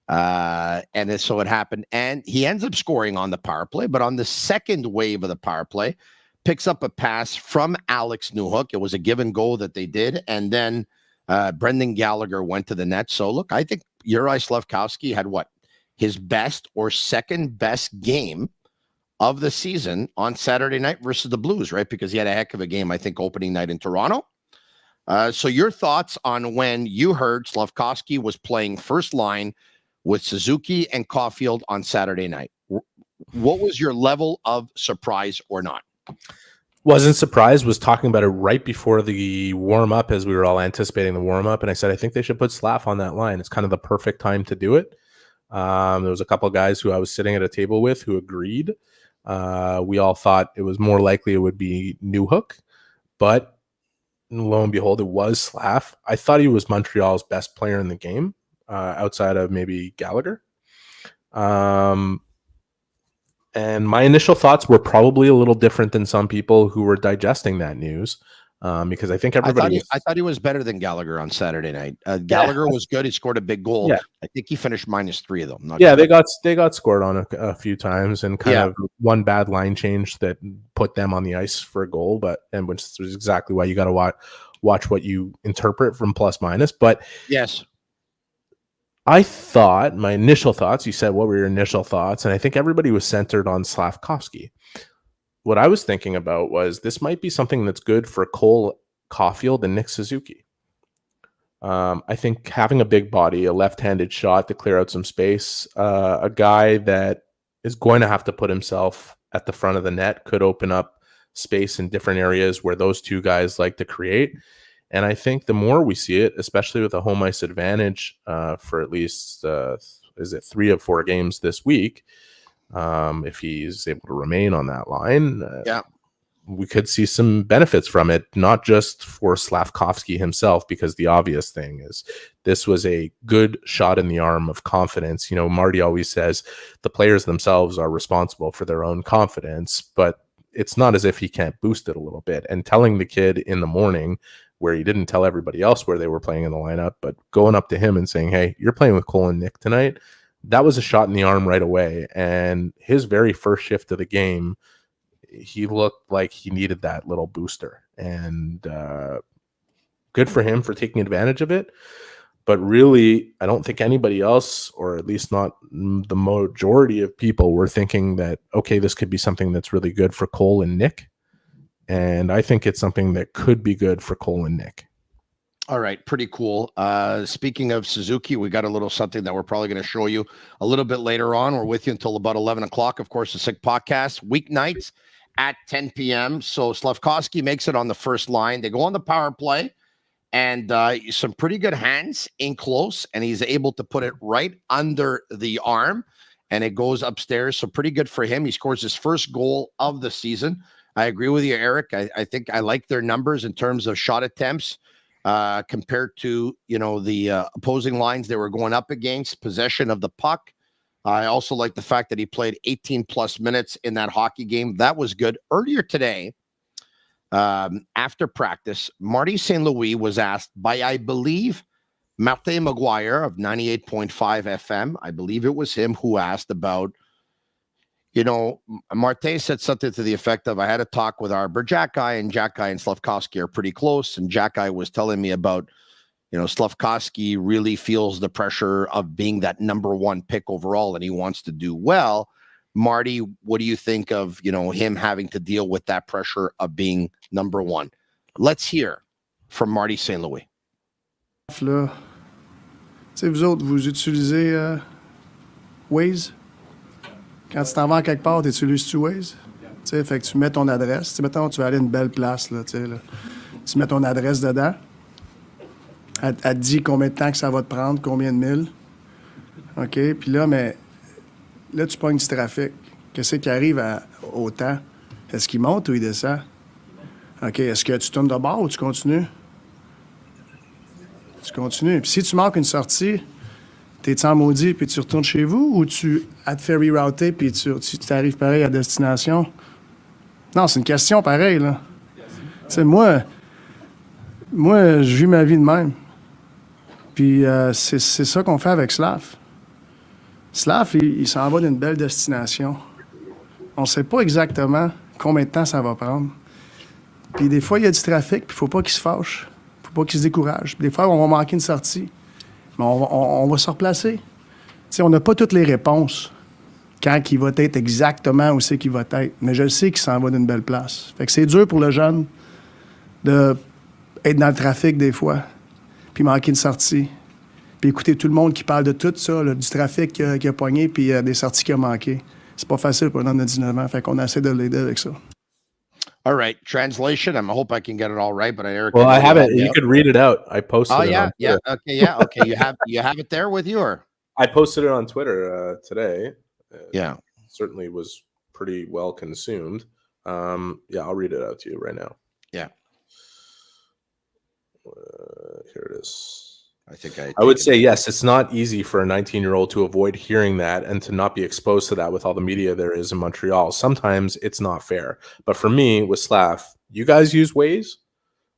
So it happened. And he ends up scoring on the power play, but on the second wave of the power play, picks up a pass from Alex Newhook. It was a give and go that they did. And then Brendan Gallagher went to the net. So look, I think Uri Slafkovsky had his best or second best game of the season on Saturday night versus the Blues, right? Because he had a heck of a game, I think, opening night in Toronto. So your thoughts on when you heard Slafkovsky was playing first line with Suzuki and Caulfield on Saturday night? What was your level of surprise or not? Wasn't surprised, was talking about it right before the warm-up as we were all anticipating the warm-up, and I said, I think they should put Slaf on that line. It's kind of the perfect time to do it. There was a couple of guys who I was sitting at a table with who agreed. We all thought it was more likely it would be Newhook, but lo and behold, it was Slaf. I thought he was Montreal's best player in the game, outside of maybe Gallagher. And my initial thoughts were probably a little different than some people who were digesting that news, because I think everybody. I thought he was better than Gallagher on Saturday night. Gallagher was good. He scored a big goal. Yeah. I think he finished -3 though. They got scored on a few times, and kind of one bad line change that put them on the ice for a goal. Which is exactly why you got to watch what you interpret from plus minus. But yes. I thought, my initial thoughts, you said, what were your initial thoughts? And I think everybody was centered on Slafkovsky. What I was thinking about was this might be something that's good for Cole Caulfield and Nick Suzuki. I think having a big body, a left-handed shot to clear out some space, a guy that is going to have to put himself at the front of the net could open up space in different areas where those two guys like to create. And I think the more we see it, especially with a home ice advantage for at least, 3 of 4 games this week, if he's able to remain on that line, we could see some benefits from it, not just for Slafkovsky himself, because the obvious thing is this was a good shot in the arm of confidence. You know, Marty always says the players themselves are responsible for their own confidence, but it's not as if he can't boost it a little bit. And telling the kid in the morning, where he didn't tell everybody else where they were playing in the lineup, but going up to him and saying, hey, you're playing with Cole and Nick tonight, that was a shot in the arm right away. And his very first shift of the game, he looked like he needed that little booster. And good for him for taking advantage of it. But really, I don't think anybody else, or at least not the majority of people, were thinking that, okay, this could be something that's really good for Cole and Nick. And I think it's something that could be good for Cole and Nick. All right, pretty cool. Speaking of Suzuki, we got a little something that we're probably going to show you a little bit later on. We're with you until about 11 o'clock. Of course, the Sick Podcast, weeknights at 10 p.m. So Slafkovsky makes it on the first line. They go on the power play, and some pretty good hands in close, and he's able to put it right under the arm, and it goes upstairs. So pretty good for him. He scores his first goal of the season. I agree with you, Eric. I think I like their numbers in terms of shot attempts compared to, the opposing lines they were going up against, possession of the puck. I also like the fact that he played 18 plus minutes in that hockey game. That was good. Earlier today, after practice, Marty St. Louis was asked by, I believe, Martin Maguire of 98.5 FM. I believe it was him who asked about, Martin said something to the effect of, I had a talk with our Jack Guy, and Jack Guy and Slafkovsky are pretty close. And Jack Guy was telling me about, Slafkovsky really feels the pressure of being that number 1 pick overall, and he wants to do well. Marty, what do you think of, him having to deal with that pressure of being number 1? Let's hear from Marty St. Louis. Là, vous autres, vous utilisez Waze? Quand tu t'en vas quelque part, tu utilises Waze? Fait que tu mets ton adresse. Mettons, tu vas aller à une belle place. Là, tu mets ton adresse dedans. Elle te dit combien de temps que ça va te prendre, combien de milles. OK? Puis là, tu pognes du trafic. Qu'est-ce qui arrive au temps? Est-ce qu'il monte ou il descend? OK, est-ce que tu tournes de bord ou tu continues? Tu continues. Puis si tu manques une sortie, t'es en maudit puis tu retournes chez vous ou tu te fais rerouter puis tu t'arrives pareil à destination? Non, c'est une question pareille, là. Tu sais, moi, je vis ma vie de même. Puis c'est ça qu'on fait avec Slaf. Slaf, il s'en va d'une belle destination. On ne sait pas exactement combien de temps ça va prendre. Puis des fois, il y a du trafic, puis il ne faut pas qu'il se fâche. Il ne faut pas qu'il se décourage. Puis des fois, on va manquer une sortie. Mais on va se replacer. Tu sais, on n'a pas toutes les réponses quand il va être exactement où c'est qu'il va être. Mais je le sais qu'il s'en va d'une belle place. Fait que c'est dur pour le jeune d'être dans le trafic des fois, puis manquer une sortie. Puis écouter tout le monde qui parle de tout ça, là, du trafic qu'il a pogné, puis des sorties qu'il a manquées. C'est pas facile pour un homme de 19 ans. Fait qu'on essaie de l'aider avec ça. All right. Translation. I hope I can get it all right, but Eric. Well, I have it. You could read it out. I posted it on yeah. Twitter. Okay, yeah. Okay. You have it there with you, or? I posted it on Twitter today. Yeah. Certainly was pretty well consumed. Yeah, I'll read it out to you right now. Yeah. Here it is. I would say yes, it's not easy for a 19-year-old to avoid hearing that and to not be exposed to that with all the media there is in Montreal. Sometimes it's not fair. But for me, with Slaf, you guys use Waze?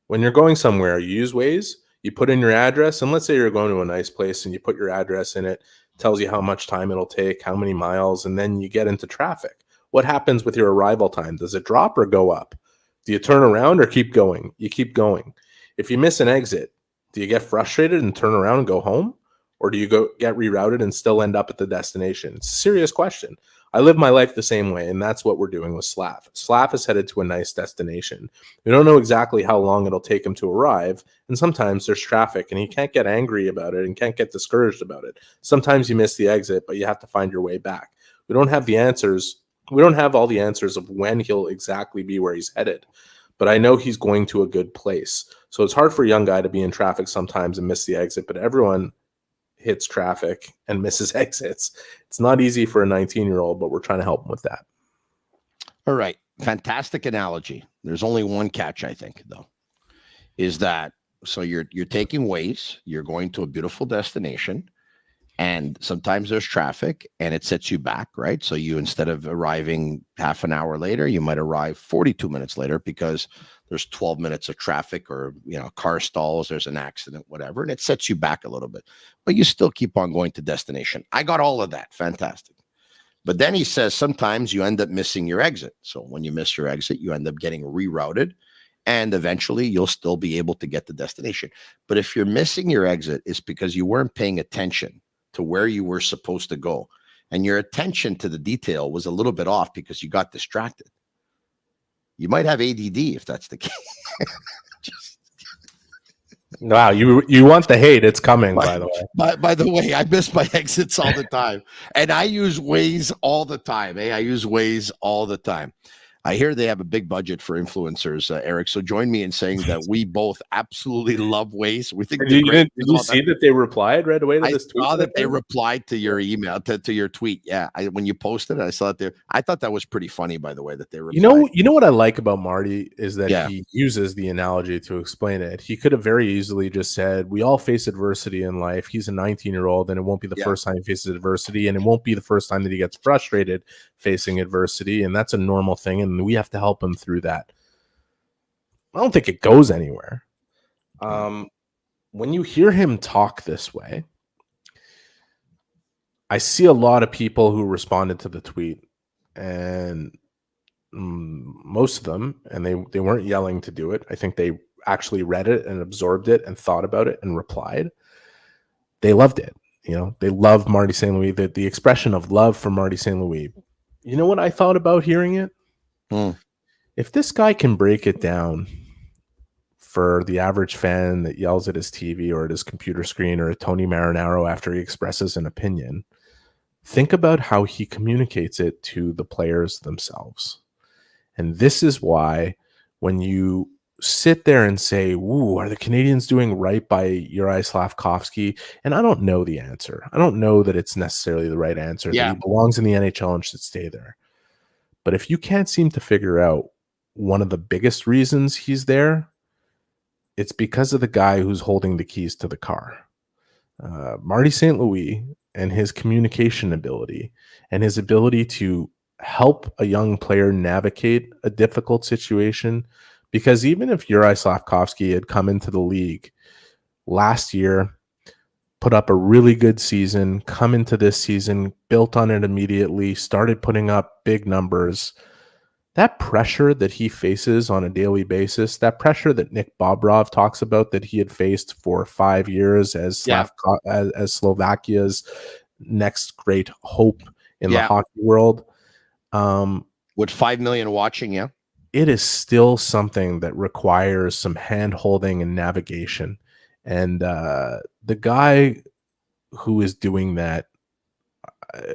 When you're going somewhere, you use Waze, you put in your address, and let's say you're going to a nice place and you put your address in it, tells you how much time it'll take, how many miles, and then you get into traffic. What happens with your arrival time? Does it drop or go up? Do you turn around or keep going? You keep going. If you miss an exit, do you get frustrated and turn around and go home? Or do you get rerouted and still end up at the destination? It's a serious question. I live my life the same way, and that's what we're doing with Slaf. Slaf is headed to a nice destination. We don't know exactly how long it'll take him to arrive, and sometimes there's traffic, and he can't get angry about it and can't get discouraged about it. Sometimes you miss the exit, but you have to find your way back. We don't have the answers. We don't have all the answers of when he'll exactly be where he's headed, but I know he's going to a good place. So it's hard for a young guy to be in traffic sometimes and miss the exit, but everyone hits traffic and misses exits. It's not easy for a 19-year-old, but we're trying to help him with that. All right. Fantastic analogy. There's only one catch, I think, though, is that so you're taking Waze, you're going to a beautiful destination, and sometimes there's traffic and it sets you back, right? So you, instead of arriving half an hour later, you might arrive 42 minutes later because there's 12 minutes of traffic or, car stalls, there's an accident, whatever, and it sets you back a little bit. But you still keep on going to destination. I got all of that. Fantastic. But then he says sometimes you end up missing your exit. So when you miss your exit, you end up getting rerouted, and eventually you'll still be able to get the destination. But if you're missing your exit, it's because you weren't paying attention to where you were supposed to go. And your attention to the detail was a little bit off because you got distracted. You might have ADD if that's the case. Wow, you want the hate. It's coming, by the way. By the way, I miss my exits all the time. And I use Waze all the time. I use Waze all the time. I hear they have a big budget for influencers, Eric. So join me in saying that we both absolutely love Waze. We think did you see that they replied right away to this tweet? I saw that they replied to your email, to your tweet. Yeah, when you posted it, I saw it there. I thought that was pretty funny, by the way, that they replied. You know what I like about Marty is that he uses the analogy to explain it. He could have very easily just said, we all face adversity in life. He's a 19-year-old, and it won't be the first time he faces adversity, and it won't be the first time that he gets frustrated facing adversity, and that's a normal thing, and we have to help him through that. I don't think it goes anywhere. When you hear him talk this way, I see a lot of people who responded to the tweet, and most of them, and they weren't yelling to do it. I think they actually read it and absorbed it and thought about it and replied. They loved it. They loved Marty St. Louis, the expression of love for Marty St. Louis. You know what I thought about hearing it? If this guy can break it down for the average fan that yells at his TV or at his computer screen or at Tony Marinaro after he expresses an opinion, think about how he communicates it to the players themselves. And this is why when you sit there and say, ooh, are the Canadiens doing right by Juraj Slafkovsky? And I don't know the answer. I don't know that it's necessarily the right answer. That he belongs in the NHL and should stay there. But if you can't seem to figure out one of the biggest reasons he's there, it's because of the guy who's holding the keys to the car. Marty St. Louis and his communication ability and his ability to help a young player navigate a difficult situation. Because even if Juraj Slafkovsky had come into the league last year, put up a really good season, come into this season, built on it immediately, started putting up big numbers, that pressure that he faces on a daily basis, that pressure that Nick Bobrov talks about that he had faced for 5 years as as Slovakia's next great hope in the hockey world. With 5 million watching, it is still something that requires some hand-holding and navigation. And the guy who is doing that,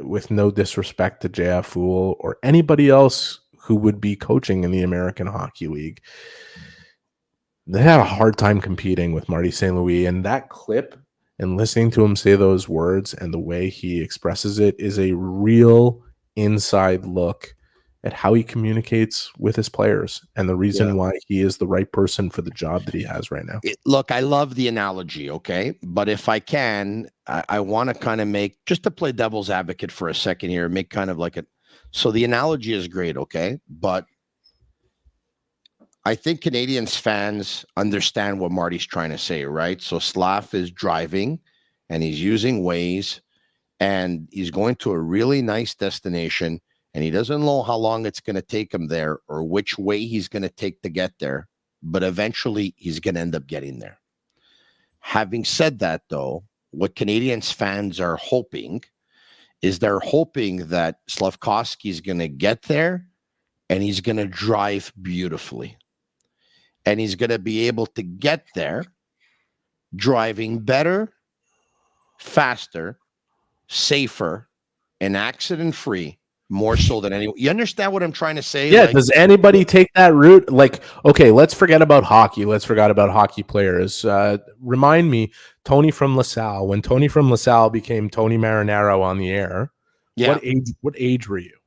with no disrespect to JF Fool or anybody else who would be coaching in the American Hockey League, they had a hard time competing with Marty St. Louis. And that clip and listening to him say those words and the way he expresses it is a real inside look at how he communicates with his players and the reason why he is the right person for the job that he has right now. Look, I love the analogy, okay? But if I can, I want to kind of make, just to play devil's advocate for a second here, make kind of like a, so the analogy is great, okay? But I think Canadiens fans understand what Marty's trying to say, right? So Slaf is driving and he's using Waze and he's going to a really nice destination and he doesn't know how long it's going to take him there or which way he's going to take to get there, but eventually he's going to end up getting there. Having said that, though, what Canadiens fans are hoping is they're hoping that Slafkovsky is going to get there and he's going to drive beautifully. And he's going to be able to get there driving better, faster, safer, and accident-free, more so than anyone. You understand what I'm trying to say? Yeah, like, does anybody take that route? Like, okay, let's forget about hockey. Let's forget about hockey players. Remind me, Tony from LaSalle. When Tony from LaSalle became Tony Marinaro on the air, what age were you?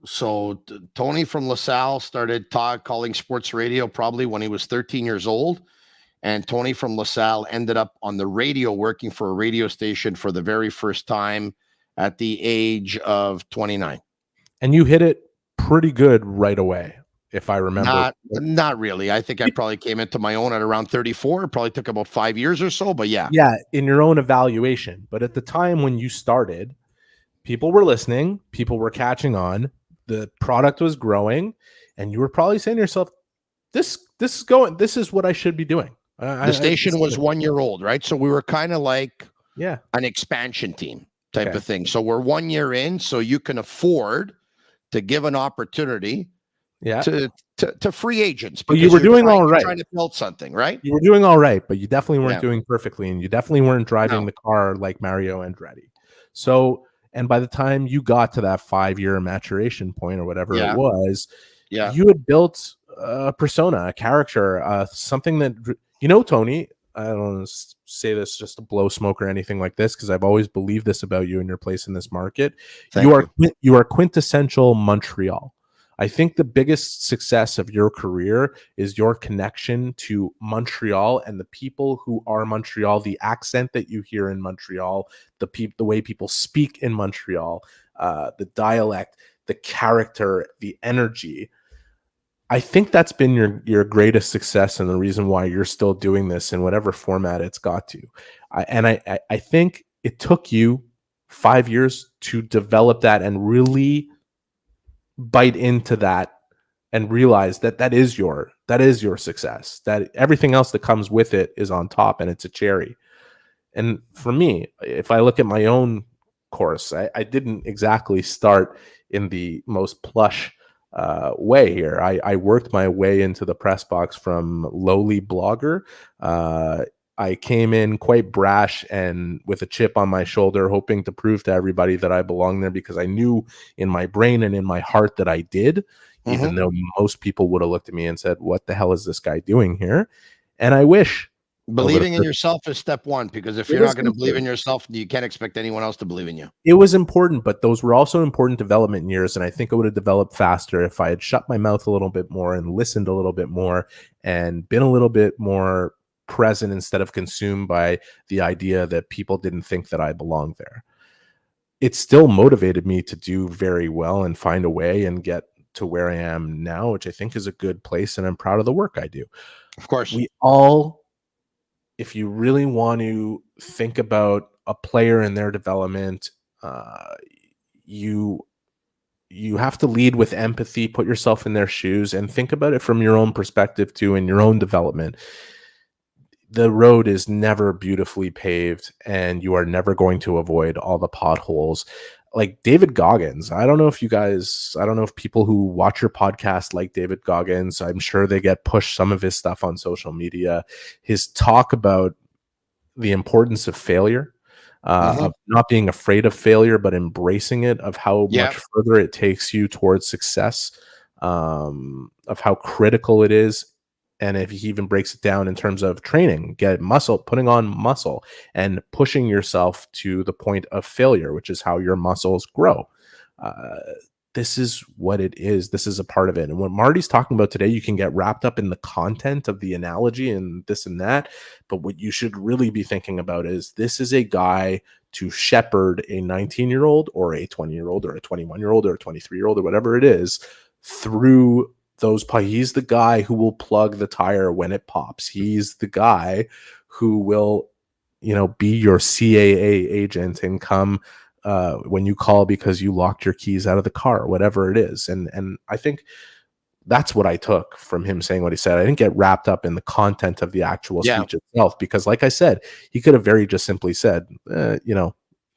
So Tony from LaSalle started calling sports radio probably when he was 13 years old. And Tony from LaSalle ended up on the radio working for a radio station for the very first time at the age of 29. And you hit it pretty good right away, if I remember. Not really. I think I probably came into my own at around 34. It probably took about 5 years or so, but yeah. Yeah, in your own evaluation. But at the time when you started, people were listening, people were catching on, the product was growing, and you were probably saying to yourself, this is what I should be doing. The station was 1 year old, right? So we were kind of like an expansion team type of thing. So we're 1 year in, so you can afford to give an opportunity to free agents. But you were doing all right. Trying to build something, right? You were doing all right, but you definitely weren't doing perfectly, and you definitely weren't driving the car like Mario Andretti. So, and by the time you got to that 5-year maturation point or whatever it was, you had built a persona, a character, something that, Tony, I don't want to say this just to blow smoke or anything like this, because I've always believed this about you and your place in this market. You are quintessential Montreal. I think the biggest success of your career is your connection to Montreal and the people who are Montreal, the accent that you hear in Montreal, the way people speak in Montreal, the dialect, the character, the energy. I think that's been your greatest success and the reason why you're still doing this in whatever format it's got to. I think it took you 5 years to develop that and really bite into that and realize that is your success, that everything else that comes with it is on top and it's a cherry. And for me, if I look at my own course, I didn't exactly start in the most plush way here. I worked my way into the press box from lowly blogger. I came in quite brash and with a chip on my shoulder, hoping to prove to everybody that I belong there, because I knew in my brain and in my heart that I did, even though most people would have looked at me and said, what the hell is this guy doing here? And I wish Believing in yourself is step one, because if you're not going to believe in yourself, you can't expect anyone else to believe in you. It was important, but those were also important development years, and I think it would have developed faster if I had shut my mouth a little bit more and listened a little bit more and been a little bit more present instead of consumed by the idea that people didn't think that I belonged there. It still motivated me to do very well and find a way and get to where I am now, which I think is a good place, and I'm proud of the work I do. Of course. We all, if you really want to think about a player and their development, you have to lead with empathy, put yourself in their shoes, and think about it from your own perspective too, in your own development. The road is never beautifully paved, and you are never going to avoid all the potholes. Like David Goggins, I don't know if people who watch your podcast like David Goggins. I'm sure they get pushed some of his stuff on social media. His talk about the importance of failure, of not being afraid of failure, but embracing it, of how much further it takes you towards success, of how critical it is. And if he even breaks it down in terms of training, putting on muscle and pushing yourself to the point of failure, which is how your muscles grow. This is what it is. This is a part of it. And what Marty's talking about today, you can get wrapped up in the content of the analogy and this and that. But what you should really be thinking about is this is a guy to shepherd a 19-year-old or a 20-year-old or a 21-year-old or a 23-year-old or whatever it is through those. He's the guy who will plug the tire when it pops. He's the guy who will, be your CAA agent and come when you call because you locked your keys out of the car, whatever it is. And I think that's what I took from him saying what he said. I didn't get wrapped up in the content of the actual speech itself, because like I said, he could have very just simply said,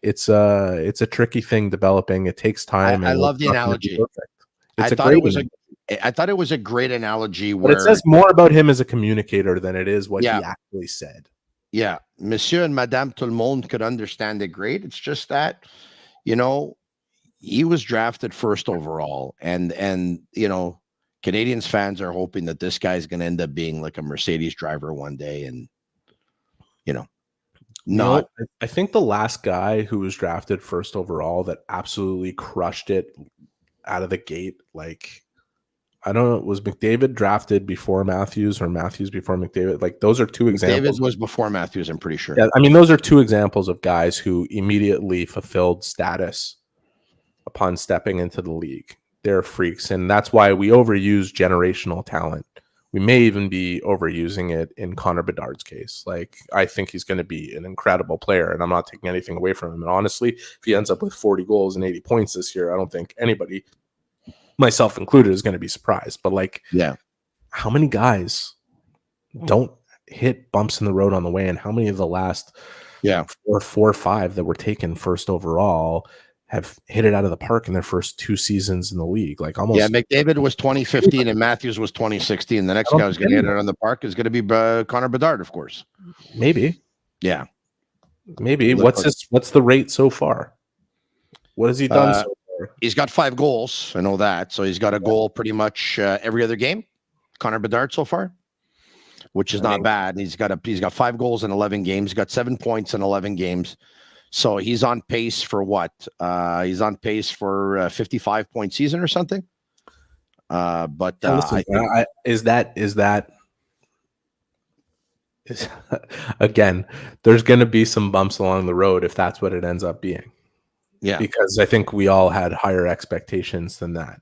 it's a tricky thing developing. It takes time. I love the analogy. I thought it was a great analogy, but it says more about him as a communicator than it is what he actually said. Yeah, Monsieur and Madame Tout le Monde could understand it great. It's just that, he was drafted first overall, and Canadiens fans are hoping that this guy's going to end up being like a Mercedes driver one day, and not. I think the last guy who was drafted first overall that absolutely crushed it out of the gate, like, I don't know, was McDavid drafted before Matthews or Matthews before McDavid? Like, those are two examples. McDavid was before Matthews, I'm pretty sure. Yeah, I mean, those are two examples of guys who immediately fulfilled status upon stepping into the league. They're freaks, and that's why we overuse generational talent. We may even be overusing it in Connor Bedard's case. Like, I think he's going to be an incredible player, and I'm not taking anything away from him. And honestly, if he ends up with 40 goals and 80 points this year, I don't think anybody, myself included, is going to be surprised. But how many guys don't hit bumps in the road on the way, and how many of the last four or five that were taken first overall have hit it out of the park in their first two seasons in the league? Like, almost. Yeah, McDavid was 2015 and Matthews was 2016. The next guy who's going to hit it out of the park is going to be Connor Bedard, of course. Maybe. Yeah. Maybe. What's the rate so far? What has he done so far? He's got 5 goals. I know that. So he's got a goal pretty much every other game. Connor Bedard so far, which is not bad. He's got 5 goals in 11 games. He's got 7 points in 11 games. So he's on pace for what? He's on pace for a 55-point season or something. Again, there's going to be some bumps along the road if that's what it ends up being. Yeah, because I think we all had higher expectations than that,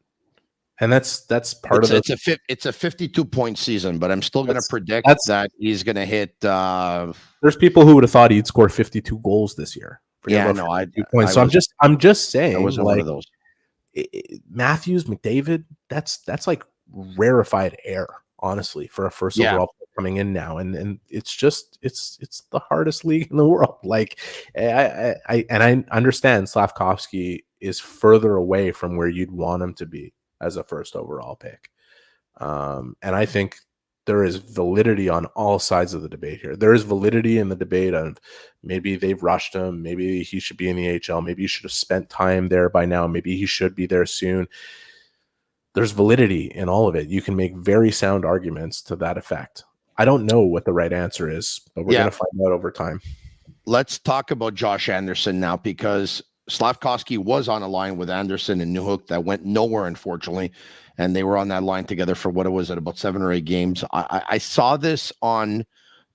and that's part of it. It's a 52-point season, but I'm still going to predict that he's going to hit. There's people who would have thought he'd score 52 goals this year. Points. I'm just saying. I wasn't one of those. Matthews, McDavid, that's like rarefied air, honestly, for a first overall coming in now, and it's the hardest league in the world. Like, I understand Slafkovsky is further away from where you'd want him to be as a first overall pick, and I think there is validity on all sides of the debate here. There is validity in the debate of maybe they've rushed him, maybe he should be in the AHL, maybe he should have spent time there by now, maybe he should be there soon. There's validity in all of it. You can make very sound arguments to that effect. I don't know what the right answer is, but we're going to find out over time. Let's talk about Josh Anderson now, because Slafkovsky was on a line with Anderson and Newhook that went nowhere, unfortunately. And they were on that line together for what it was at about 7 or 8 games. I saw this on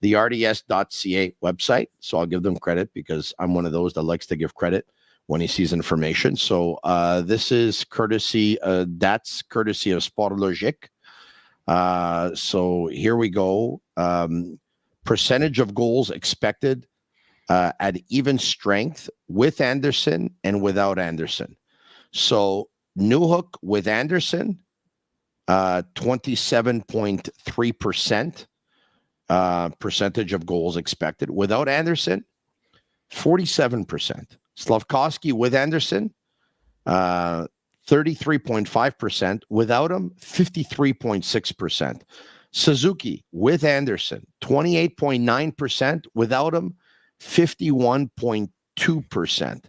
the RDS.ca website, so I'll give them credit because I'm one of those that likes to give credit when he sees information. So this is courtesy, that's courtesy of Sportlogique. So here we go. Percentage of goals expected at even strength with Anderson and without Anderson. So Newhook with Anderson, 27.3% percentage of goals expected. Without Anderson, 47%. Slafkovsky with Anderson, 33.5%. Without him, 53.6%. Suzuki with Anderson, 28.9%. Without him, 51.2%.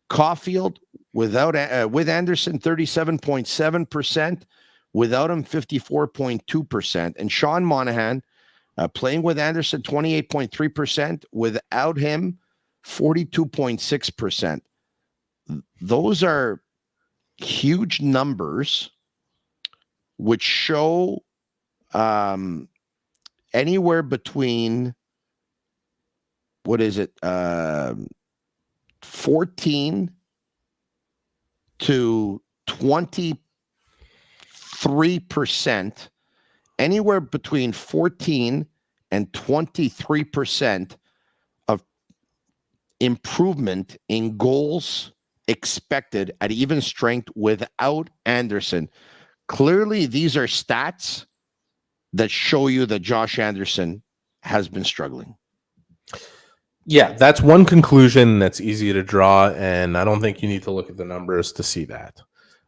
Caulfield with Anderson, 37.7%. Without him, 54.2%. And Sean Monahan, playing with Anderson, 28.3%. Without him, 42.6%. Those are huge numbers, which show anywhere between, 14 to 23%, anywhere between 14 and 23% of improvement in goals expected at even strength without Anderson. Clearly, these are stats that show you that Josh Anderson has been struggling. Yeah, that's one conclusion that's easy to draw, and I don't think you need to look at the numbers to see that.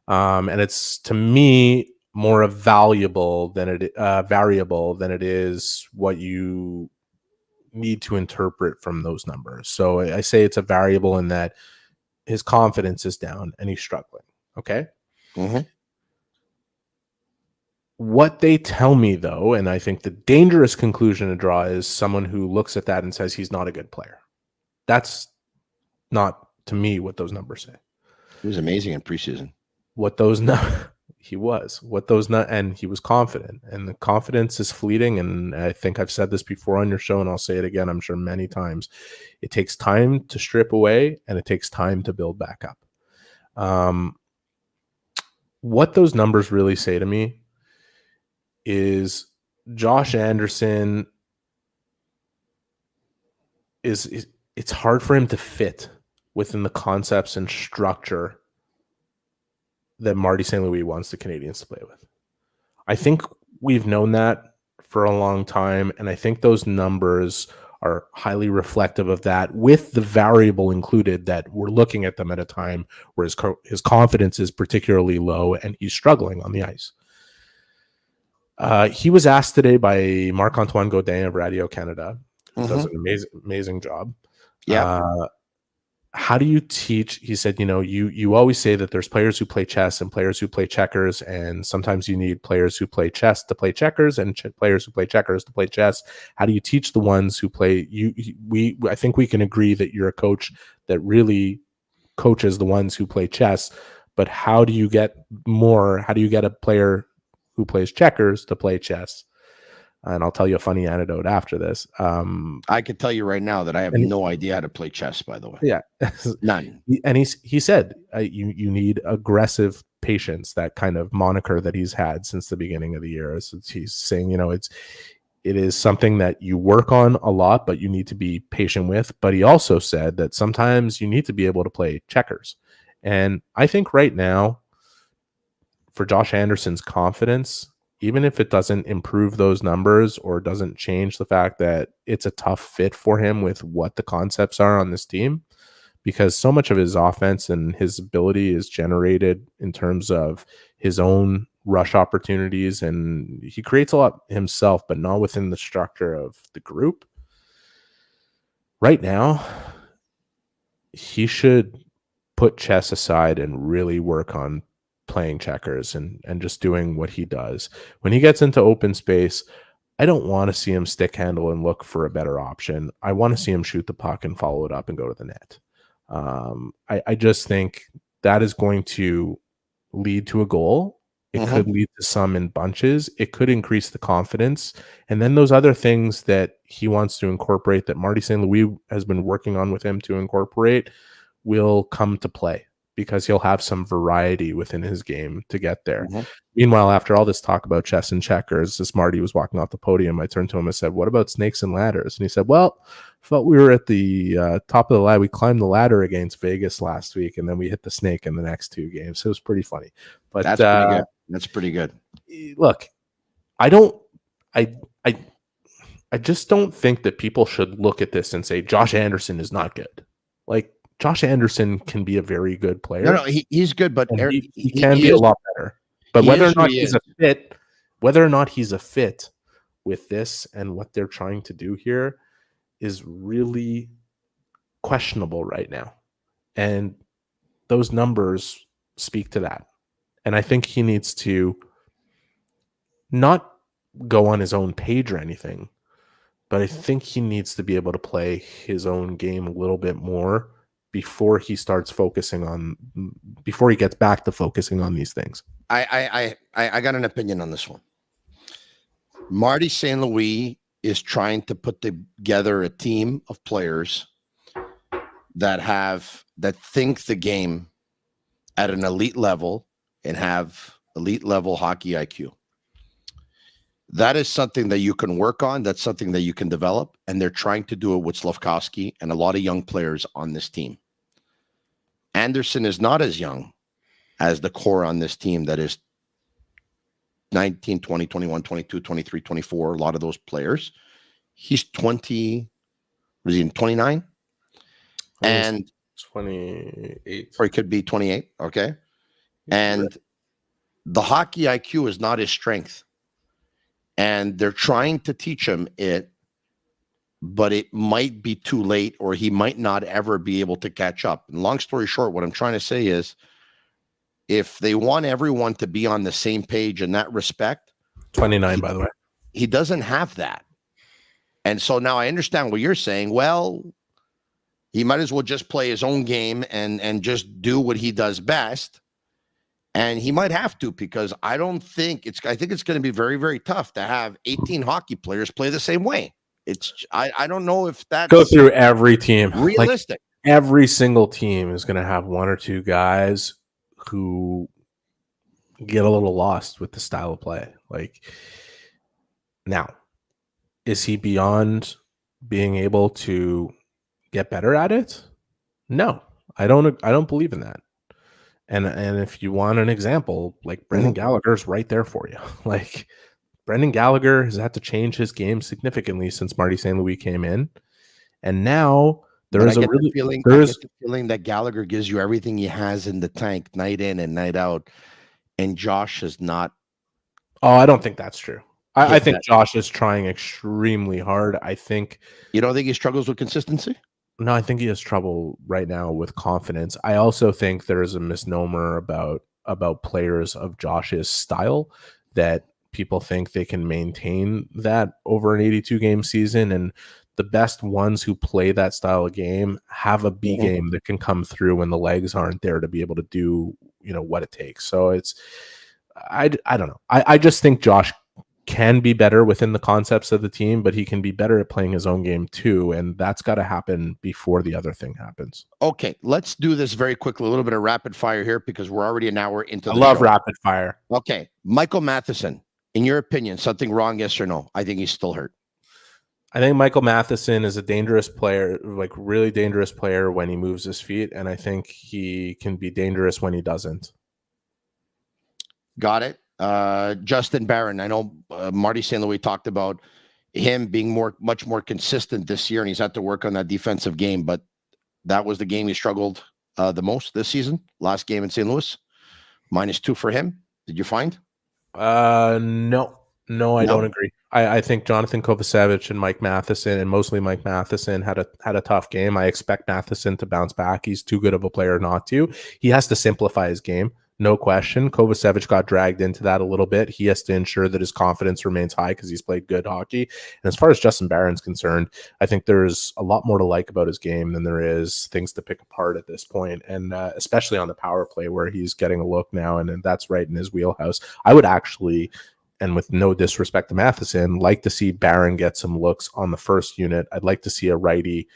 And it's, to me, more variable than it is what you need to interpret from those numbers. So I say it's a variable in that his confidence is down and he's struggling. Okay. Mm-hmm. What they tell me, though, and I think the dangerous conclusion to draw is someone who looks at that and says he's not a good player. That's not, to me, what those numbers say. He was amazing in preseason. He was confident, and the confidence is fleeting. And I think I've said this before on your show, and I'll say it again, I'm sure many times. It takes time to strip away, and it takes time to build back up. What those numbers really say to me is Josh Anderson it's hard for him to fit within the concepts and structure that Marty St. Louis wants the Canadiens to play with. I think we've known that for a long time, and I think those numbers are highly reflective of that, with the variable included that we're looking at them at a time where his confidence is particularly low and he's struggling on the ice. He was asked today by Marc-Antoine Gaudin of Radio Canada, who does an amazing job. Yeah. How do you teach? He said, you always say that there's players who play chess and players who play checkers, and sometimes you need players who play chess to play checkers and players who play checkers to play chess. How do you teach the ones who play? I think we can agree that you're a coach that really coaches the ones who play chess, but how do you get a player who plays checkers to play chess? And I'll tell you a funny anecdote after this. I can tell you right now that I have no idea how to play chess, by the way. Yeah. None. And he said, you need aggressive patience, that kind of moniker that he's had since the beginning of the year. So he's saying, it is something that you work on a lot, but you need to be patient with. But he also said that sometimes you need to be able to play checkers. And I think right now, for Josh Anderson's confidence, even if it doesn't improve those numbers or doesn't change the fact that it's a tough fit for him with what the concepts are on this team, because so much of his offense and his ability is generated in terms of his own rush opportunities, and he creates a lot himself, but not within the structure of the group. Right now, he should put chess aside and really work on playing checkers and just doing what he does. When he gets into open space, I don't want to see him stick handle and look for a better option. I want to see him shoot the puck and follow it up and go to the net. I just think that is going to lead to a goal. It could lead to some in bunches. It could increase the confidence. And then those other things that he wants to incorporate that Marty St. Louis has been working on with him to incorporate will come to play because he'll have some variety within his game to get there. Meanwhile, after all this talk about chess and checkers, as Marty was walking off the podium, I turned to him and said, "What about snakes and ladders?" And he said, "Well, I thought we were at the top of the ladder. We climbed the ladder against Vegas last week, and then we hit the snake in the next 2 games." So it was pretty funny. But that's pretty good. That's pretty good. Look, I just don't think that people should look at this and say Josh Anderson is not good. Like, Josh Anderson can be a very good player. No, he's good, but he can be a lot better. But whether or not he's a fit with this and what they're trying to do here is really questionable right now. And those numbers speak to that. And I think he needs to not go on his own page or anything, but I think he needs to be able to play his own game a little bit more before he gets back to focusing on these things. I got an opinion on this one. Marty St. Louis is trying to put together a team of players that think the game at an elite level and have elite level hockey IQ. That is something that you can work on. That's something that you can develop. And they're trying to do it with Slafkovsky and a lot of young players on this team. Anderson is not as young as the core on this team that is 19, 20, 21, 22, 23, 24, a lot of those players. He's 20, was he 29? And 28. Or he could be 28, okay? And the hockey IQ is not his strength. And they're trying to teach him it, but it might be too late, or he might not ever be able to catch up. And long story short, what I'm trying to say is, if they want everyone to be on the same page in that respect, 29, by the way, he doesn't have that. And so now I understand what you're saying. Well, he might as well just play his own game and just do what he does best. And he might have to, because I think it's going to be very, very tough to have 18 hockey players play the same way. I don't know if that's go through every team. Realistic. Like, every single team is going to have 1 or 2 guys who get a little lost with the style of play. Like, now, is he beyond being able to get better at it? No, I don't believe in that. And if you want an example, like Brendan Gallagher's right there for you. Like, Brendan Gallagher has had to change his game significantly since Marty St. Louis came in. And now there is a feeling that Gallagher gives you everything he has in the tank night in and night out. And Josh is not. Oh, I don't think that's true. I think Josh is trying extremely hard. You don't think he struggles with consistency? No, I think he has trouble right now with confidence. I also think there is a misnomer about players of Josh's style, that people think they can maintain that over an 82-game season. And the best ones who play that style of game have a B game that can come through when the legs aren't there to be able to do, what it takes. So I don't know. I just think Josh can be better within the concepts of the team, but he can be better at playing his own game too. And that's got to happen before the other thing happens. Okay, let's do this very quickly. A little bit of rapid fire here, because we're already an hour into the show. I love show. Rapid fire. Okay, Michael Matheson, in your opinion, something wrong, yes or no? I think he's still hurt. I think Michael Matheson is a dangerous player, like really dangerous player when he moves his feet. And I think he can be dangerous when he doesn't. Got it. Justin Barron, I know Marty St. Louis talked about him being much more consistent this year, and he's had to work on that defensive game, but that was the game he struggled the most this season. Last game in St. Louis, -2 for him. Did you find? No, I don't agree. I think Jonathan Kovacevic and Mike Matheson, and mostly Mike Matheson, had a tough game. I expect Matheson to bounce back. He's too good of a player not to. He has to simplify his game. no question. Kovacevic got dragged into that a little bit. He has to ensure that his confidence remains high because he's played good hockey. And as far as Justin Barron's concerned, I think there's a lot more to like about his game than there is things to pick apart at this point. And especially on the power play where he's getting a look now, and that's right in his wheelhouse. I would actually, and with no disrespect to Matheson, like to see Barron get some looks on the first unit. I'd like to see a righty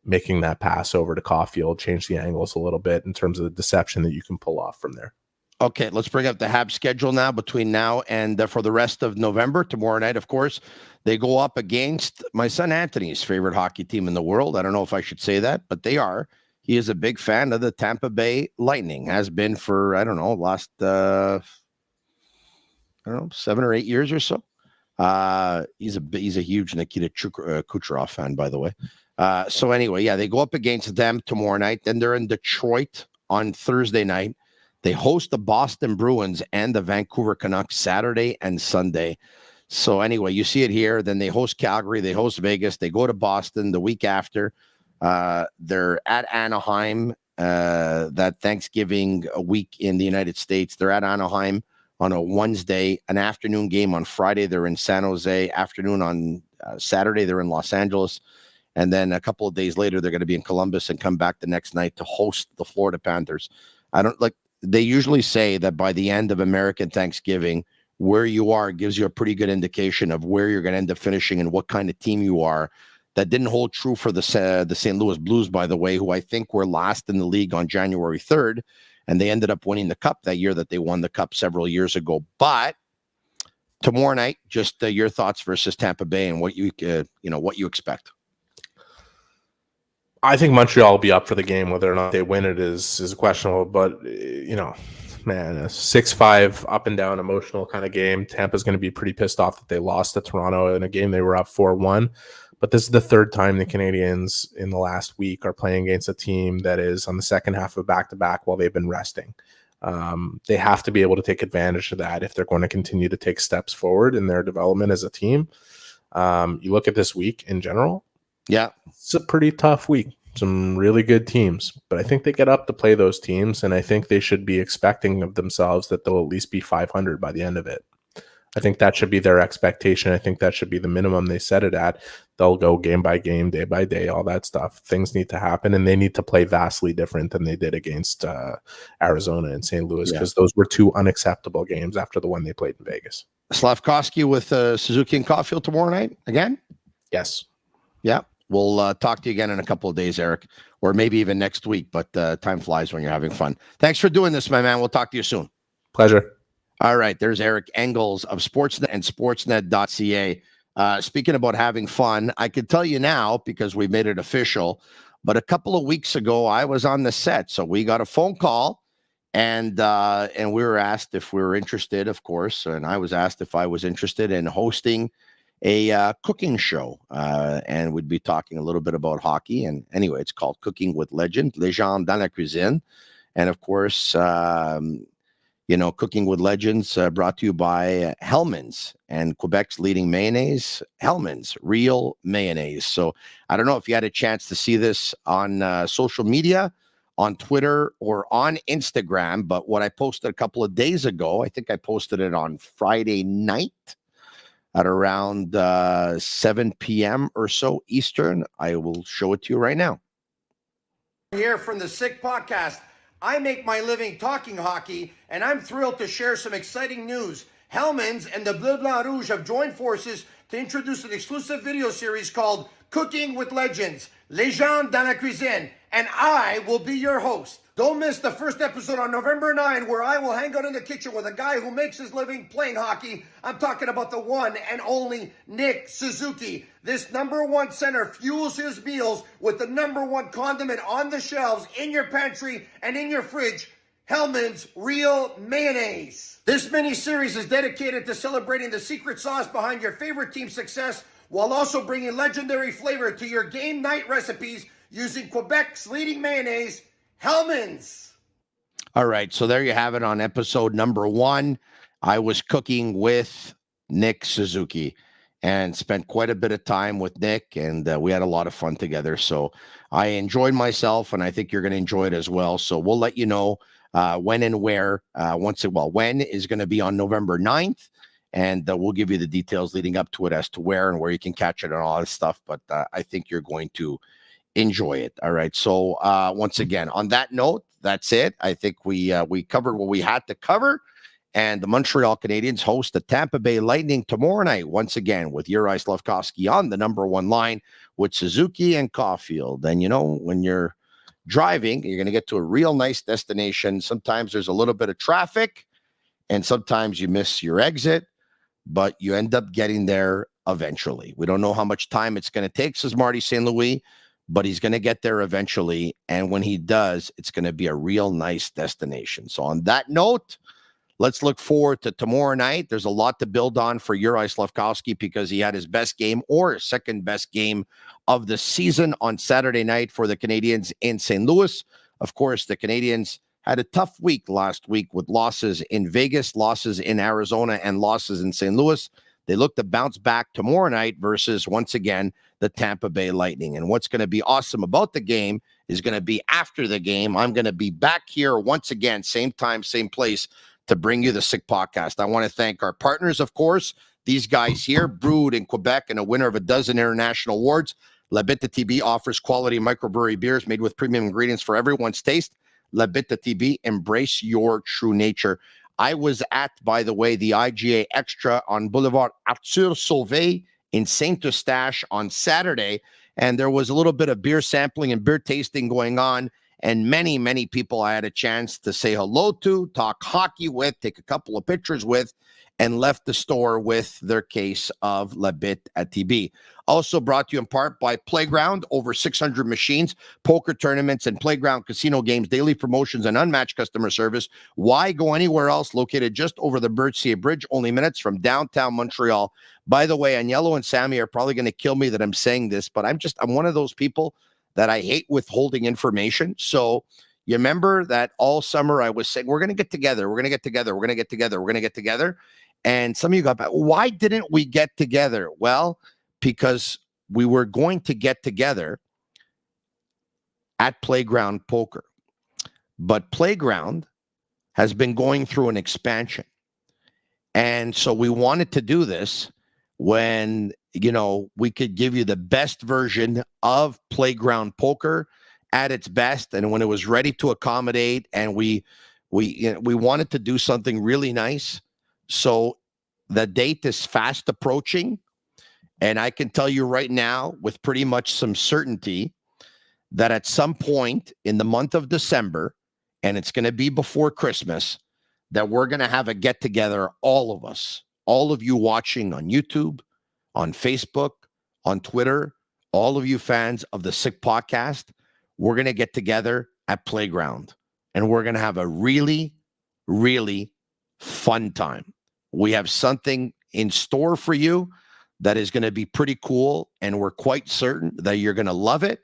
making that pass over to Caulfield, change the angles a little bit in terms of the deception that you can pull off from there. Okay, let's bring up the Habs schedule now between now and for the rest of November. Tomorrow night, of course, they go up against my son Anthony's favorite hockey team in the world. I don't know if I should say that, but they are. He is a big fan of the Tampa Bay Lightning, has been for, I don't know, last, 7 or 8 years or so. He's a huge Nikita Kucherov fan, by the way. So anyway, yeah, they go up against them tomorrow night. Then they're in Detroit on Thursday night. They host the Boston Bruins and the Vancouver Canucks Saturday and Sunday. So anyway, you see it here. Then they host Calgary. They host Vegas. They go to Boston the week after. They're at Anaheim that Thanksgiving week in the United States. They're at Anaheim on a Wednesday, an afternoon game on Friday. They're in San Jose. Afternoon on Saturday, they're in Los Angeles. And then a couple of days later, they're going to be in Columbus and come back the next night to host the Florida Panthers. They usually say that by the end of American Thanksgiving, where you are gives you a pretty good indication of where you're going to end up finishing and what kind of team you are. That didn't hold true for the St. Louis Blues, by the way, who I think were last in the league on January 3rd. And they ended up winning the Cup that year that they won the Cup several years ago. But tomorrow night, just your thoughts versus Tampa Bay and what you expect. I think Montreal will be up for the game. Whether or not they win it is questionable. But, man, a 6-5 up and down emotional kind of game. Tampa's going to be pretty pissed off that they lost to Toronto in a game they were up 4-1. But this is the third time the Canadiens in the last week are playing against a team that is on the second half of back-to-back while they've been resting. They have to be able to take advantage of that if they're going to continue to take steps forward in their development as a team. You look at this week in general. Yeah, it's a pretty tough week. Some really good teams, but I think they get up to play those teams, and I think they should be expecting of themselves that they'll at least be 500 by the end of it. I think that should be their expectation. I think that should be the minimum they set it at. They'll go game by game, day by day, all that stuff. Things need to happen, and they need to play vastly different than they did against Arizona and St. Louis, because those were two unacceptable games after the one they played in Vegas. Slafkovsky with Suzuki and Caulfield tomorrow night again? Yes. Yeah. We'll talk to you again in a couple of days, Eric, or maybe even next week, but time flies when you're having fun. Thanks for doing this, my man. We'll talk to you soon. Pleasure. All right. There's Eric Engels of Sportsnet and sportsnet.ca. Speaking about having fun, I could tell you now because we made it official, but a couple of weeks ago, I was on the set. So we got a phone call and we were asked if we were interested, of course. And I was asked if I was interested in hosting a cooking show, and we'd be talking a little bit about hockey. And anyway, it's called Cooking with Legend, Légende dans la cuisine. And of course, Cooking with Legends brought to you by Hellmann's and Quebec's leading mayonnaise, Hellmann's Real Mayonnaise. So I don't know if you had a chance to see this on social media, on Twitter or on Instagram, but what I posted a couple of days ago, I think I posted it on Friday night at around 7 p.m. or so Eastern. I will show it to you right now. Here from the Sick Podcast. I make my living talking hockey, and I'm thrilled to share some exciting news. Hellmann's and the Bleu Blanc Rouge have joined forces to introduce an exclusive video series called Cooking with Legends, Légende dans la cuisine, and I will be your host. Don't miss the first episode on November 9, where I will hang out in the kitchen with a guy who makes his living playing hockey. I'm talking about the one and only Nick Suzuki. This #1 center fuels his meals with the #1 condiment on the shelves, in your pantry, and in your fridge, Hellmann's Real Mayonnaise. This mini-series is dedicated to celebrating the secret sauce behind your favorite team's success, while also bringing legendary flavor to your game night recipes using Quebec's leading mayonnaise, Hellmann's. All right, so there you have it on episode #1. I was cooking with Nick Suzuki. and spent quite a bit of time with Nick, and we had a lot of fun together. So I enjoyed myself, and I think you're going to enjoy it as well. So we'll let you know when and where. When is going to be on November 9th, and we'll give you the details leading up to it as to where and where you can catch it and all that stuff. But I think you're going to enjoy it. All right. So once again, on that note, that's it. I think we covered what we had to cover. And the Montreal Canadiens host the Tampa Bay Lightning tomorrow night, once again, with Juraj Slafkovsky on the number one line with Suzuki and Caulfield. And, you know, when you're driving, you're going to get to a real nice destination. Sometimes there's a little bit of traffic, and sometimes you miss your exit, but you end up getting there eventually. We don't know how much time it's going to take, says Marty St. Louis, but he's going to get there eventually. And when he does, it's going to be a real nice destination. So on that note, let's look forward to tomorrow night. There's a lot to build on for Juraj Slafkovsky because he had his best game or his second best game of the season on Saturday night for the Canadiens in St. Louis. Of course, the Canadiens had a tough week last week with losses in Vegas, losses in Arizona, and losses in St. Louis. They look to bounce back tomorrow night versus, once again, the Tampa Bay Lightning. And what's going to be awesome about the game is going to be after the game. I'm going to be back here once again, same time, same place, to bring you the Sick Podcast. I want to thank our partners, of course, these guys here, Brewed in Quebec and a winner of a dozen international awards. Tibi offers quality microbrewery beers made with premium ingredients for everyone's taste. Tibi, embrace your true nature. I was at, by the way, the IGA Extra on Boulevard Arthur Sauvé in Saint-Eustache on Saturday, and there was a little bit of beer sampling and beer tasting going on. And many, many people I had a chance to say hello to, talk hockey with, take a couple of pictures with, and left the store with their case of Bittt at Tibi. Also brought to you in part by Playground, over 600 machines, poker tournaments, and Playground casino games, daily promotions, and unmatched customer service. Why go anywhere else? Located just over the Birdsea Bridge, only minutes from downtown Montreal. By the way, Agnello and Sammy are probably going to kill me that I'm saying this, but I'm one of those people that I hate withholding information. So you remember that all summer I was saying, we're going to get together. We're going to get together. We're going to get together. We're going to get together. And some of you got back. Why didn't we get together? Well, because we were going to get together at Playground Poker. But Playground has been going through an expansion. And so we wanted to do this when, you know, we could give you the best version of Playground Poker at its best, and when it was ready to accommodate, and we wanted to do something really nice. So the date is fast approaching, and I can tell you right now with pretty much some certainty that at some point in the month of December, and it's going to be before Christmas, that we're going to have a get-together, all of us, all of you watching on YouTube, on Facebook, on Twitter, all of you fans of the Sick Podcast, we're going to get together at Playground, and we're going to have a really, really fun time. We have something in store for you that is going to be pretty cool, and we're quite certain that you're going to love it,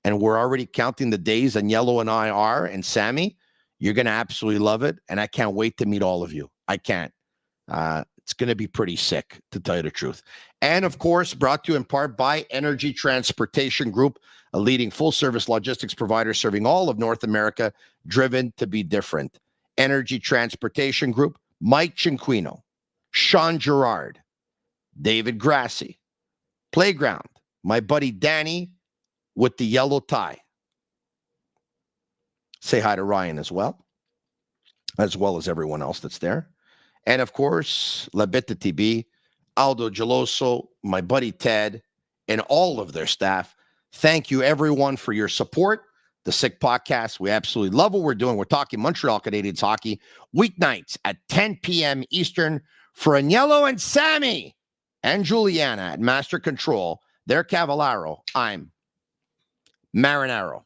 and we're already counting the days, and Yellow and I are, and Sammy, you're going to absolutely love it, and I can't wait to meet all of you. I can't. It's going to be pretty sick, to tell you the truth. And, of course, brought to you in part by Energy Transportation Group, a leading full-service logistics provider serving all of North America, driven to be different. Energy Transportation Group, Mike Cinquino, Sean Gerard, David Grassi, Playground, my buddy Danny with the yellow tie. Say hi to Ryan as well as everyone else that's there. And, of course, Tibi, Aldo Geloso, my buddy Ted, and all of their staff. Thank you, everyone, for your support. The Sick Podcast, we absolutely love what we're doing. We're talking Montreal Canadiens hockey weeknights at 10 p.m. Eastern. For Agnello and Sammy and Juliana at Master Control, they're Cavallaro. I'm Marinaro.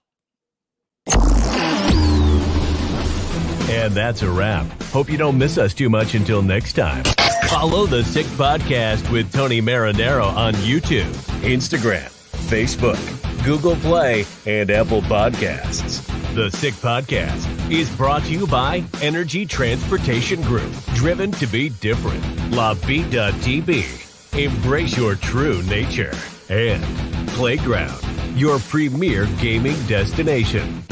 And that's a wrap. Hope you don't miss us too much until next time. Follow the Sick Podcast with Tony Marinaro on YouTube, Instagram, Facebook, Google Play, and Apple Podcasts. The Sick Podcast is brought to you by Energy Transportation Group, driven to be different. LaBita.tb. Embrace your true nature. And Playground, your premier gaming destination.